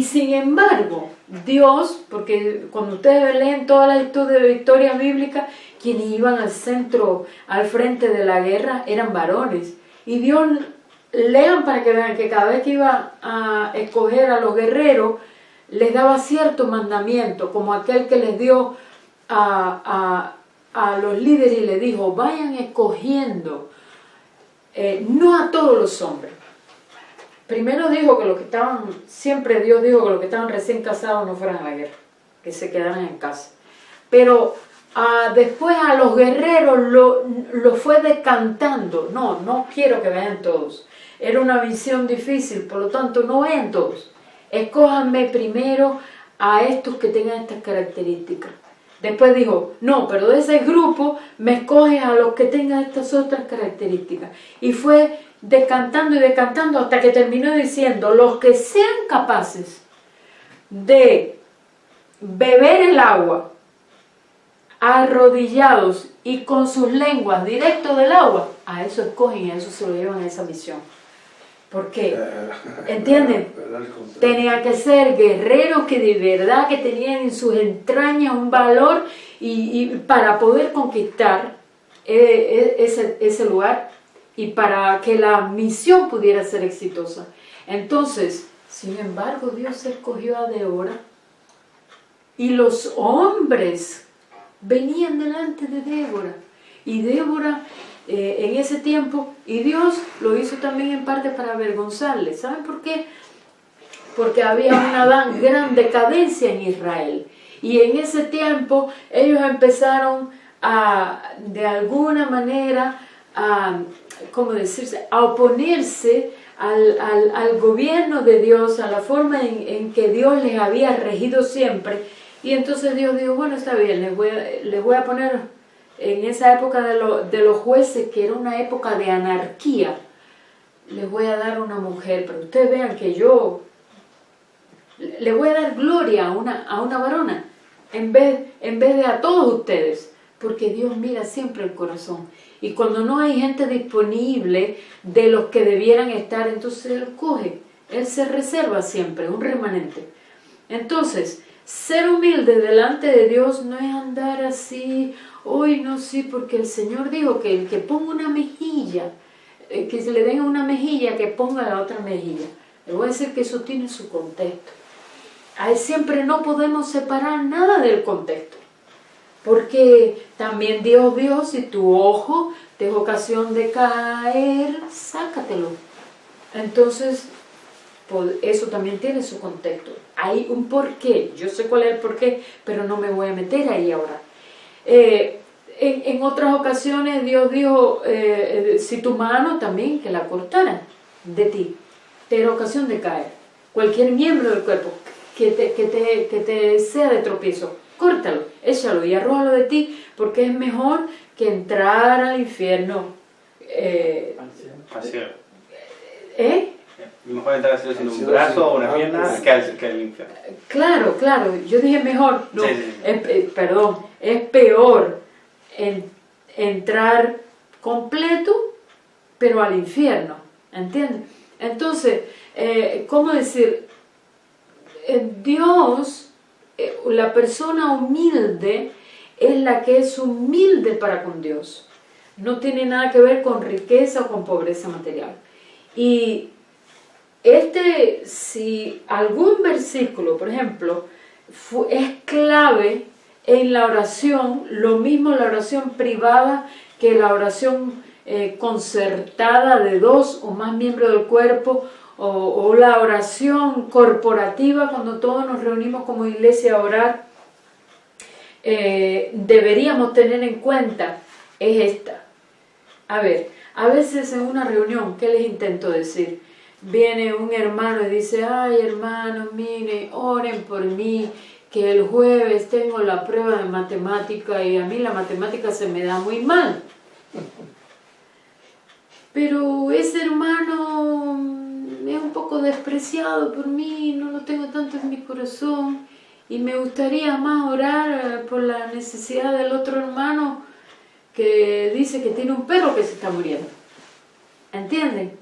sin embargo, Dios, porque cuando ustedes leen toda la historia bíblica, quienes iban al centro, al frente de la guerra, eran varones. Y Dios, lean para que vean que cada vez que iba a escoger a los guerreros, les daba cierto mandamiento, como aquel que les dio a los líderes y les dijo, vayan escogiendo, no a todos los hombres. Primero dijo que los que estaban, siempre Dios dijo que los que estaban recién casados no fueran a la guerra, que se quedaran en casa. Pero después a los guerreros lo fue decantando. No quiero que vayan todos. Era una visión difícil, por lo tanto no vayan todos. Escójanme primero a estos que tengan estas características. Después dijo, no, pero de ese grupo me escoges a los que tengan estas otras características. Y fue decantando y decantando hasta que terminó diciendo, los que sean capaces de beber el agua arrodillados y con sus lenguas directo del agua, a eso escogen y a eso se lo llevan a esa misión. ¿Por qué? ¿Entienden? Tenían que ser guerreros que de verdad que tenían en sus entrañas un valor y para poder conquistar ese lugar y para que la misión pudiera ser exitosa. Entonces, sin embargo, Dios escogió a Débora y los hombres venían delante de Débora. Y Débora en ese tiempo, y Dios lo hizo también en parte para avergonzarle. ¿Saben por qué? Porque había una gran decadencia en Israel. Y en ese tiempo ellos empezaron de alguna manera, ¿cómo decirse?, a oponerse al gobierno de Dios, a la forma en que Dios les había regido siempre. Y entonces Dios dijo, bueno, está bien, les voy a poner en esa época de los jueces, que era una época de anarquía, les voy a dar una mujer, pero ustedes vean que yo le voy a dar gloria a una varona, en vez de a todos ustedes, porque Dios mira siempre el corazón. Y cuando no hay gente disponible de los que debieran estar, entonces Él coge, Él se reserva siempre, un remanente. Entonces, ser humilde delante de Dios no es andar así, hoy no, sí, porque el Señor dijo que el que ponga una mejilla, que se le den una mejilla, que ponga la otra mejilla. Le voy a decir que eso tiene su contexto. Ahí siempre no podemos separar nada del contexto. Porque también Dios vio, si tu ojo te es ocasión de caer, sácatelo. Entonces, pues, eso también tiene su contexto. Hay un porqué, yo sé cuál es el porqué, pero no me voy a meter ahí ahora. En otras ocasiones Dios dijo, si tu mano también que la cortaran de ti, te era ocasión de caer. Cualquier miembro del cuerpo que te sea de tropiezo, córtalo, échalo y arrójalo de ti, porque es mejor que entrar al infierno. Al cielo. Mejor entrar al cielo sin un brazo o una pierna que al infierno. Claro, yo dije mejor, no, sí. Perdón, es peor entrar completo, pero al infierno, ¿entiendes? Entonces, ¿cómo decir? Dios la persona humilde es la que es humilde para con Dios. No tiene nada que ver con riqueza o con pobreza material. Y si algún versículo, por ejemplo, es clave en la oración, lo mismo la oración privada que la oración concertada de 2 o más miembros del cuerpo, o la oración corporativa cuando todos nos reunimos como iglesia a orar, deberíamos tener en cuenta es esta. A ver, a veces en una reunión, ¿qué les intento decir? Viene un hermano y dice, ay hermano, mire, oren por mí, que el jueves tengo la prueba de matemática y a mí la matemática se me da muy mal. Pero ese hermano es un poco despreciado por mí, no lo tengo tanto en mi corazón y me gustaría más orar por la necesidad del otro hermano que dice que tiene un perro que se está muriendo. ¿Entienden?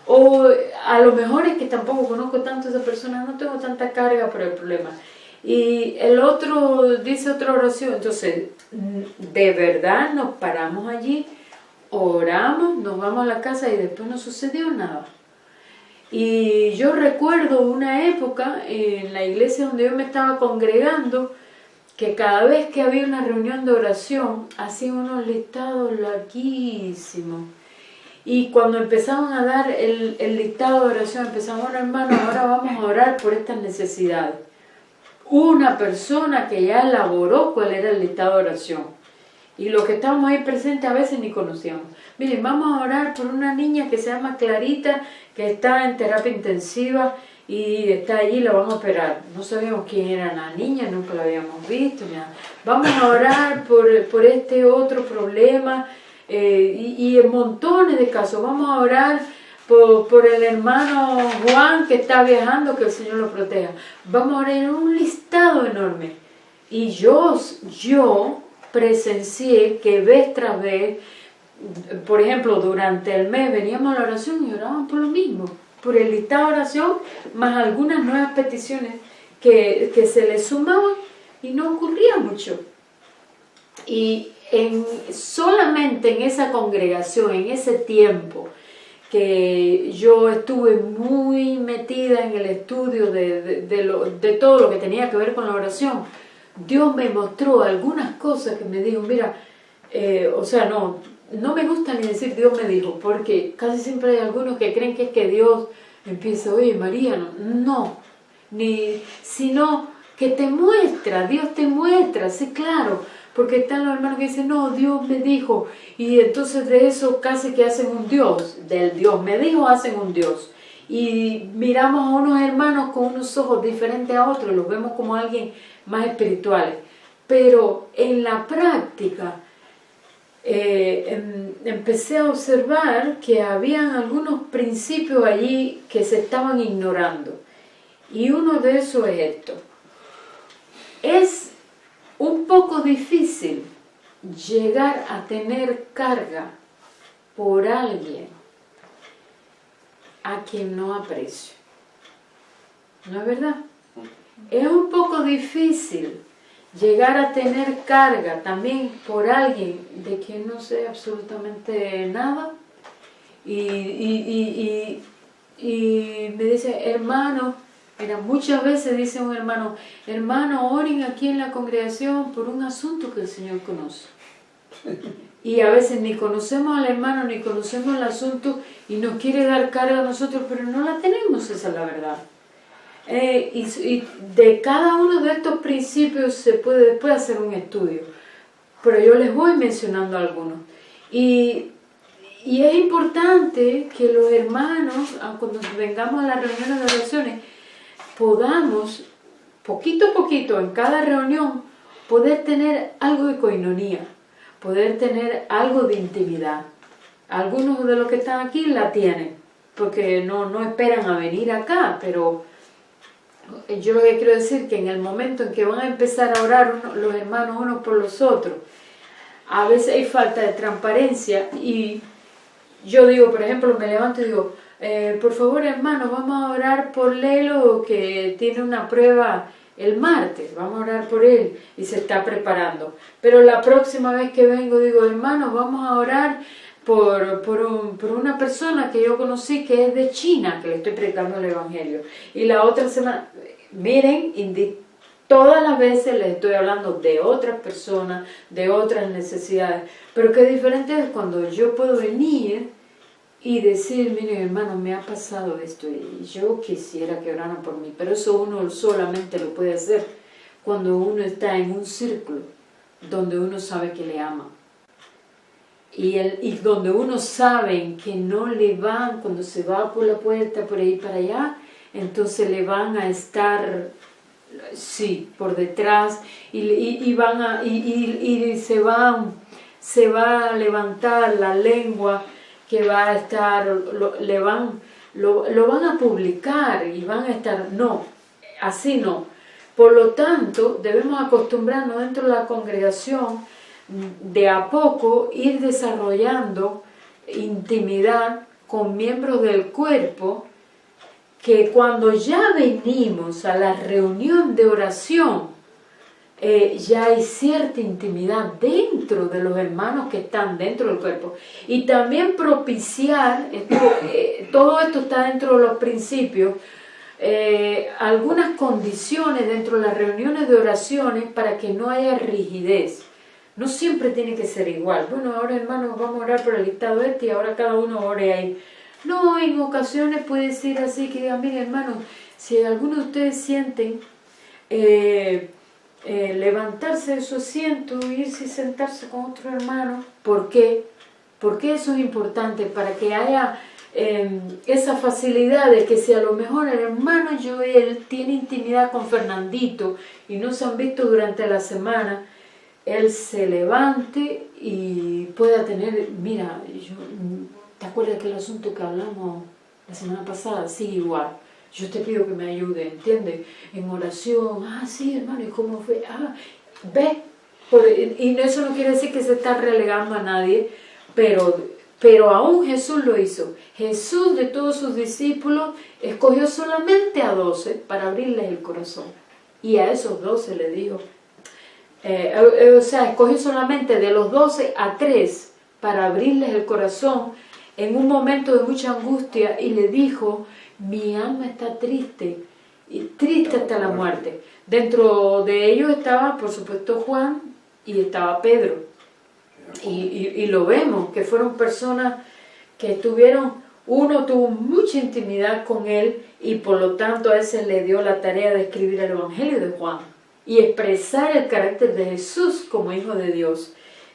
O a lo mejor es que tampoco conozco tanto a esa persona, no tengo tanta carga por el problema. Y el otro dice otra oración, entonces de verdad nos paramos allí, oramos, nos vamos a la casa y después no sucedió nada. Y yo recuerdo una época en la iglesia donde yo me estaba congregando, que cada vez que había una reunión de oración, hacían unos listados larguísimos. Y cuando empezaban a dar el listado de oración, empezaban, bueno hermano, ahora vamos a orar por estas necesidades. Una persona que ya elaboró cuál era el listado de oración. Y los que estábamos ahí presentes a veces ni conocíamos. Miren, vamos a orar por una niña que se llama Clarita, que está en terapia intensiva y está allí, la van a operar. No sabíamos quién era la niña, nunca la habíamos visto. Nada. Vamos a orar por este otro problema y en montones de casos. Vamos a orar por el hermano Juan que está viajando, que el Señor lo proteja. Vamos a orar en un listado enorme. Y yo presencié que vez tras vez, por ejemplo, durante el mes veníamos a la oración y oraban por lo mismo, por el listado de oración, más algunas nuevas peticiones que se les sumaban y no ocurría mucho. Y solamente en esa congregación, en ese tiempo, que yo estuve muy metida en el estudio de todo lo que tenía que ver con la oración, Dios me mostró algunas cosas que me dijo, mira, no me gusta ni decir Dios me dijo, porque casi siempre hay algunos que creen que es que Dios empieza, oye María, sino que te muestra, Dios te muestra, sí, claro, porque están los hermanos que dicen, no, Dios me dijo, y entonces de eso casi que hacen un Dios, del Dios me dijo hacen un Dios. Y miramos a unos hermanos con unos ojos diferentes a otros, los vemos como alguien más espirituales. Pero en la práctica empecé a observar que habían algunos principios allí que se estaban ignorando. Y uno de esos es esto. Es un poco difícil llegar a tener carga por alguien a quien no aprecio. ¿No es verdad? Es un poco difícil llegar a tener carga también por alguien de quien no sé absolutamente nada y me dice, hermano, mira, muchas veces dice un hermano, oren aquí en la congregación por un asunto que el Señor conoce. Y a veces ni conocemos al hermano, ni conocemos el asunto y nos quiere dar carga a nosotros, pero no la tenemos, esa es la verdad. Y de cada uno de estos principios se puede después hacer un estudio, pero yo les voy mencionando algunos. Y es importante que los hermanos, cuando vengamos a las reuniones de oraciones, podamos, poquito a poquito, en cada reunión, poder tener algo de coinonía, poder tener algo de intimidad. Algunos de los que están aquí la tienen, porque no esperan a venir acá, pero yo lo que quiero decir que en el momento en que van a empezar a orar los hermanos unos por los otros, a veces hay falta de transparencia y yo digo, por ejemplo, me levanto y digo, por favor hermano, vamos a orar por Lelo que tiene una prueba el martes, vamos a orar por él y se está preparando. Pero la próxima vez que vengo digo, hermanos, vamos a orar por una persona que yo conocí que es de China, que le estoy predicando el Evangelio. Y la otra semana, miren, todas las veces les estoy hablando de otras personas, de otras necesidades. Pero qué diferente es cuando yo puedo venir y decir, miren hermano, me ha pasado esto y yo quisiera que oraran por mí. Pero eso uno solamente lo puede hacer cuando uno está en un círculo donde uno sabe que le ama. Y donde uno sabe que no le van, cuando se va por la puerta, por ahí para allá, entonces le van a estar, sí, por detrás, y se va a levantar la lengua que va a estar, lo van a publicar y van a estar, no, así no. Por lo tanto, debemos acostumbrarnos dentro de la congregación de a poco ir desarrollando intimidad con miembros del cuerpo, que cuando ya venimos a la reunión de oración, ya hay cierta intimidad dentro de los hermanos que están dentro del cuerpo. Y también propiciar, todo esto está dentro de los principios, algunas condiciones dentro de las reuniones de oraciones para que no haya rigidez. No siempre tiene que ser igual. Bueno, ahora hermanos vamos a orar por el listado y ahora cada uno ore ahí. No, en ocasiones puede ser así que digan, miren hermanos, si alguno de ustedes sienten levantarse de su asiento, irse y sentarse con otro hermano, ¿por qué? Porque eso es importante para que haya esa facilidad de que si a lo mejor el hermano Joel tiene intimidad con Fernandito y no se han visto durante la semana, él se levante y pueda tener, mira, ¿te acuerdas que el asunto que hablamos la semana pasada? Sí, igual. Yo te pido que me ayude, ¿entiendes? En oración, sí, hermano, ¿y cómo fue? Ve. Y eso no quiere decir que se está relegando a nadie, pero aún Jesús lo hizo. Jesús, de todos sus discípulos, escogió solamente a 12 para abrirles el corazón. Y a esos 12 le dijo, escogió solamente de los 12 a 3 para abrirles el corazón en un momento de mucha angustia y le dijo, mi alma está triste, y triste hasta la muerte. Dentro de ellos estaba, por supuesto, Juan y estaba Pedro. Y lo vemos, que fueron personas que uno tuvo mucha intimidad con él y por lo tanto a ese le dio la tarea de escribir el Evangelio de Juan y expresar el carácter de Jesús como Hijo de Dios.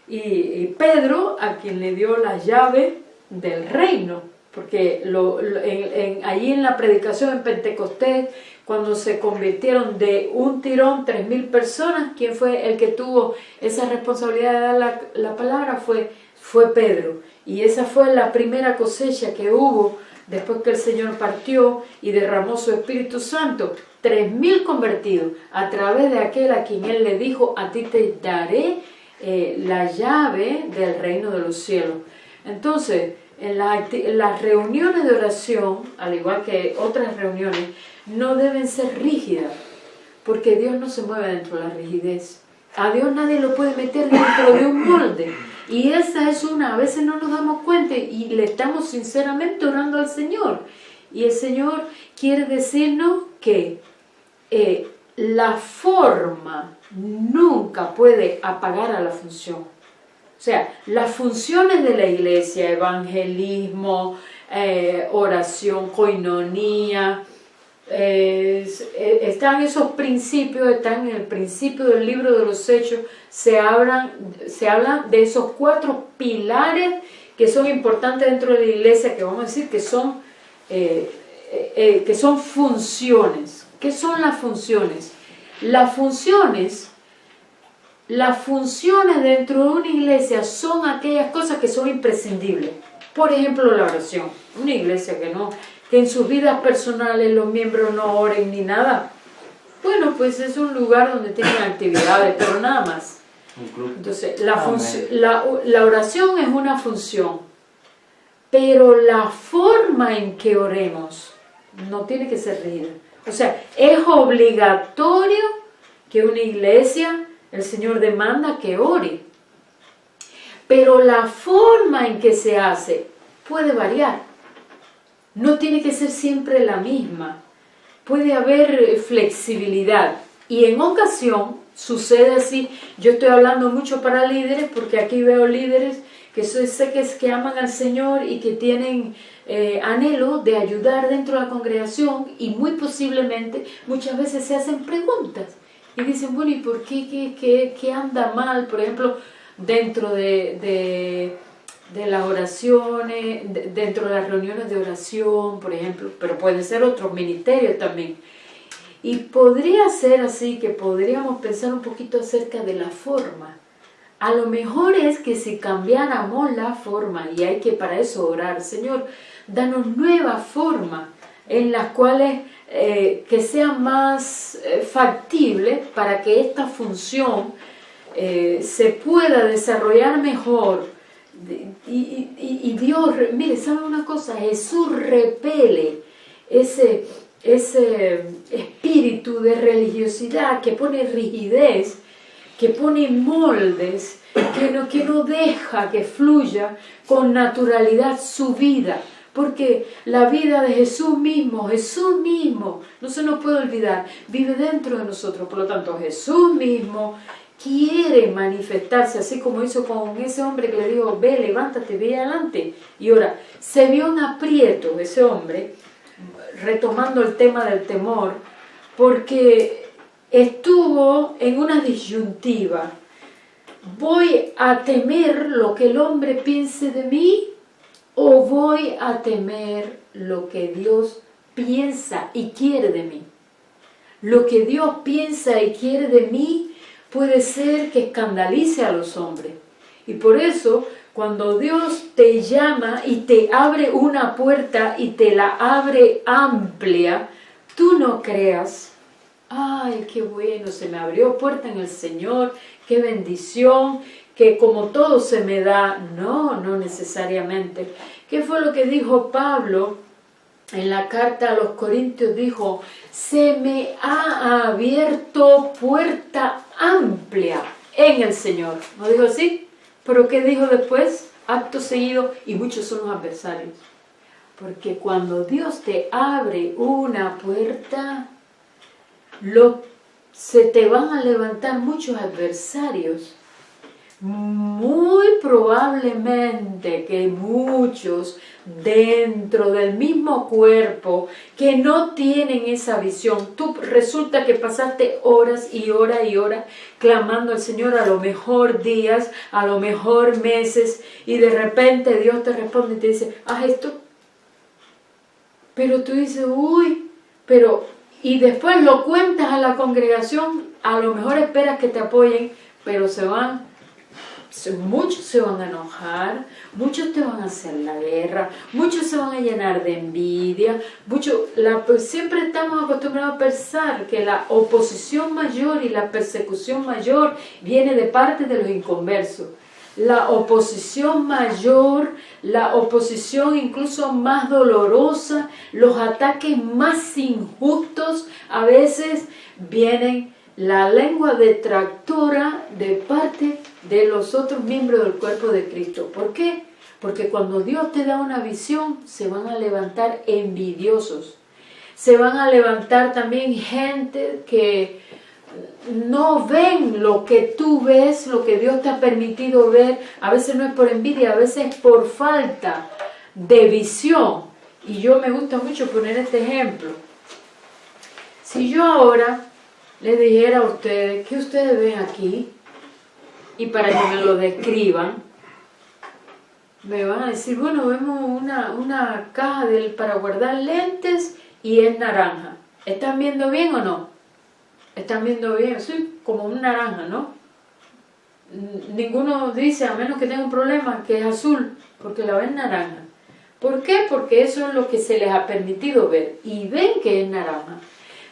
Y Pedro, a quien le dio la llave del reino, porque allí en la predicación en Pentecostés, cuando se convirtieron de un tirón 3,000 personas, ¿quién fue el que tuvo esa responsabilidad de dar la palabra? Fue Pedro. Y esa fue la primera cosecha que hubo después que el Señor partió y derramó su Espíritu Santo. 3,000 convertidos a través de aquel a quien Él le dijo, a ti te daré la llave del reino de los cielos. Entonces, en las reuniones de oración, al igual que otras reuniones, no deben ser rígidas, porque Dios no se mueve dentro de la rigidez. A Dios nadie lo puede meter dentro de un molde. Y esa es a veces no nos damos cuenta y le estamos sinceramente orando al Señor. Y el Señor quiere decirnos que la forma nunca puede apagar a la función. O sea, las funciones de la iglesia, evangelismo, oración, coinonía, están esos principios, están en el principio del libro de los Hechos, se hablan de esos 4 pilares que son importantes dentro de la iglesia, que vamos a decir que son funciones. ¿Qué son las funciones? Las funciones dentro de una iglesia son aquellas cosas que son imprescindibles. Por ejemplo, la oración. Una iglesia que en sus vidas personales los miembros no oren ni nada. Bueno, pues es un lugar donde tienen actividades, pero nada más. Entonces, la oración es una función, pero la forma en que oremos no tiene que ser rígida. O sea, es obligatorio que una iglesia, el Señor demanda que ore. Pero la forma en que se hace puede variar. No tiene que ser siempre la misma. Puede haber flexibilidad. Y en ocasión sucede así. Yo estoy hablando mucho para líderes porque aquí veo líderes que sé que aman al Señor y que tienen anhelo de ayudar dentro de la congregación, y muy posiblemente muchas veces se hacen preguntas y dicen, bueno, ¿y por qué anda mal? Por ejemplo, dentro de las oraciones, dentro de las reuniones de oración, por ejemplo, pero puede ser otros ministerios también. Y podría ser así que podríamos pensar un poquito acerca de la forma. A lo mejor es que si cambiáramos la forma, y hay que para eso orar, Señor, danos nueva forma en las cuales que sea más factible para que esta función se pueda desarrollar mejor. Y Dios, mire, ¿sabe una cosa? Jesús repele ese espíritu de religiosidad que pone rigidez, que pone moldes, que no deja que fluya con naturalidad su vida. Porque la vida de Jesús mismo, no se nos puede olvidar, vive dentro de nosotros. Por lo tanto, Jesús mismo quiere manifestarse, así como hizo con ese hombre que le dijo, ve, levántate, ve adelante. Y ahora, se vio en aprieto ese hombre, retomando el tema del temor, porque estuvo en una disyuntiva. ¿Voy a temer lo que el hombre piense de mí o voy a temer lo que Dios piensa y quiere de mí? Lo que Dios piensa y quiere de mí puede ser que escandalice a los hombres. Y por eso, cuando Dios te llama y te abre una puerta y te la abre amplia, tú no creas, ay, qué bueno, se me abrió puerta en el Señor, qué bendición, que como todo se me da. No, no necesariamente. ¿Qué fue lo que dijo Pablo en la carta a los Corintios? Dijo, se me ha abierto puerta amplia en el Señor. ¿No dijo así? ¿Pero qué dijo después? Acto seguido, y muchos son los adversarios. Porque cuando Dios te abre una puerta, se te van a levantar muchos adversarios. Muy probablemente que muchos dentro del mismo cuerpo que no tienen esa visión. Tú resulta que pasaste horas y horas y horas clamando al Señor, a lo mejor días, a lo mejor meses, y de repente Dios te responde y te dice, haz esto. Pero tú dices, uy, y después lo cuentas a la congregación, a lo mejor esperas que te apoyen, pero muchos se van a enojar, muchos te van a hacer la guerra, muchos se van a llenar de envidia, siempre estamos acostumbrados a pensar que la oposición mayor y la persecución mayor viene de parte de los inconversos. La oposición mayor, la oposición incluso más dolorosa, los ataques más injustos, a veces vienen la lengua detractora de parte de los otros miembros del cuerpo de Cristo. ¿Por qué? Porque cuando Dios te da una visión, se van a levantar envidiosos. Se van a levantar también gente que no ven lo que tú ves, lo que Dios te ha permitido ver. A veces no es por envidia, a veces es por falta de visión. Y yo me gusta mucho poner este ejemplo. Si yo ahora les dijera a ustedes, ¿qué ustedes ven aquí? Y para que me lo describan, me van a decir, bueno, vemos una caja para guardar lentes y es naranja. ¿Están viendo bien o no? ¿Están viendo bien? Sí, como un naranja, ¿no? Ninguno dice, a menos que tenga un problema, que es azul, porque la ven naranja. ¿Por qué? Porque eso es lo que se les ha permitido ver, y ven que es naranja.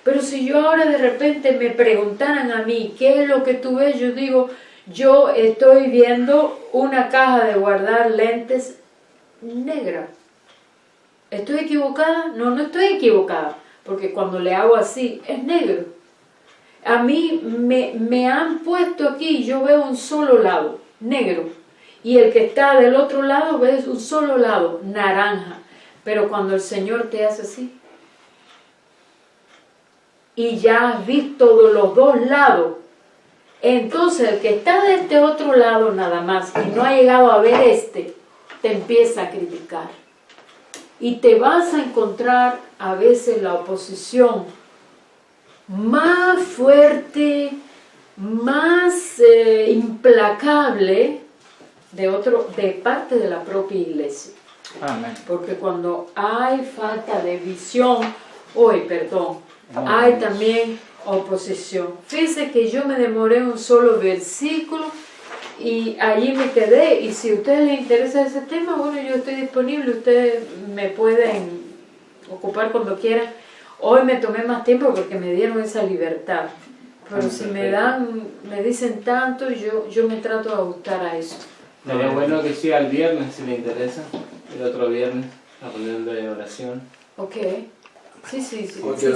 Pero si yo ahora de repente me preguntaran a mí, ¿qué es lo que tú ves? Yo digo, yo estoy viendo una caja de guardar lentes negra. ¿Estoy equivocada? No, no estoy equivocada. porque cuando le hago así, es negro. A mí me han puesto aquí y yo veo un solo lado, negro. Y el que está del otro lado ves un solo lado, naranja. Pero cuando el Señor te hace así, y ya has visto los dos lados, entonces el que está de este otro lado nada más y no ha llegado a ver este, te empieza a criticar. Y te vas a encontrar a veces la oposición más fuerte, más implacable de parte de la propia iglesia. Amén. Porque cuando hay falta de visión, hay también oposición. Fíjense que yo me demoré en un solo versículo y allí me quedé. Y si a ustedes les interesa ese tema, bueno, yo estoy disponible, ustedes me pueden ocupar cuando quieran. Hoy me tomé más tiempo porque me dieron esa libertad. Pero si me dicen tanto, yo me trato de ajustar a eso. Sería bueno que siga el viernes si le interesa. El otro viernes, la reunión de oración. Ok. Sí. Porque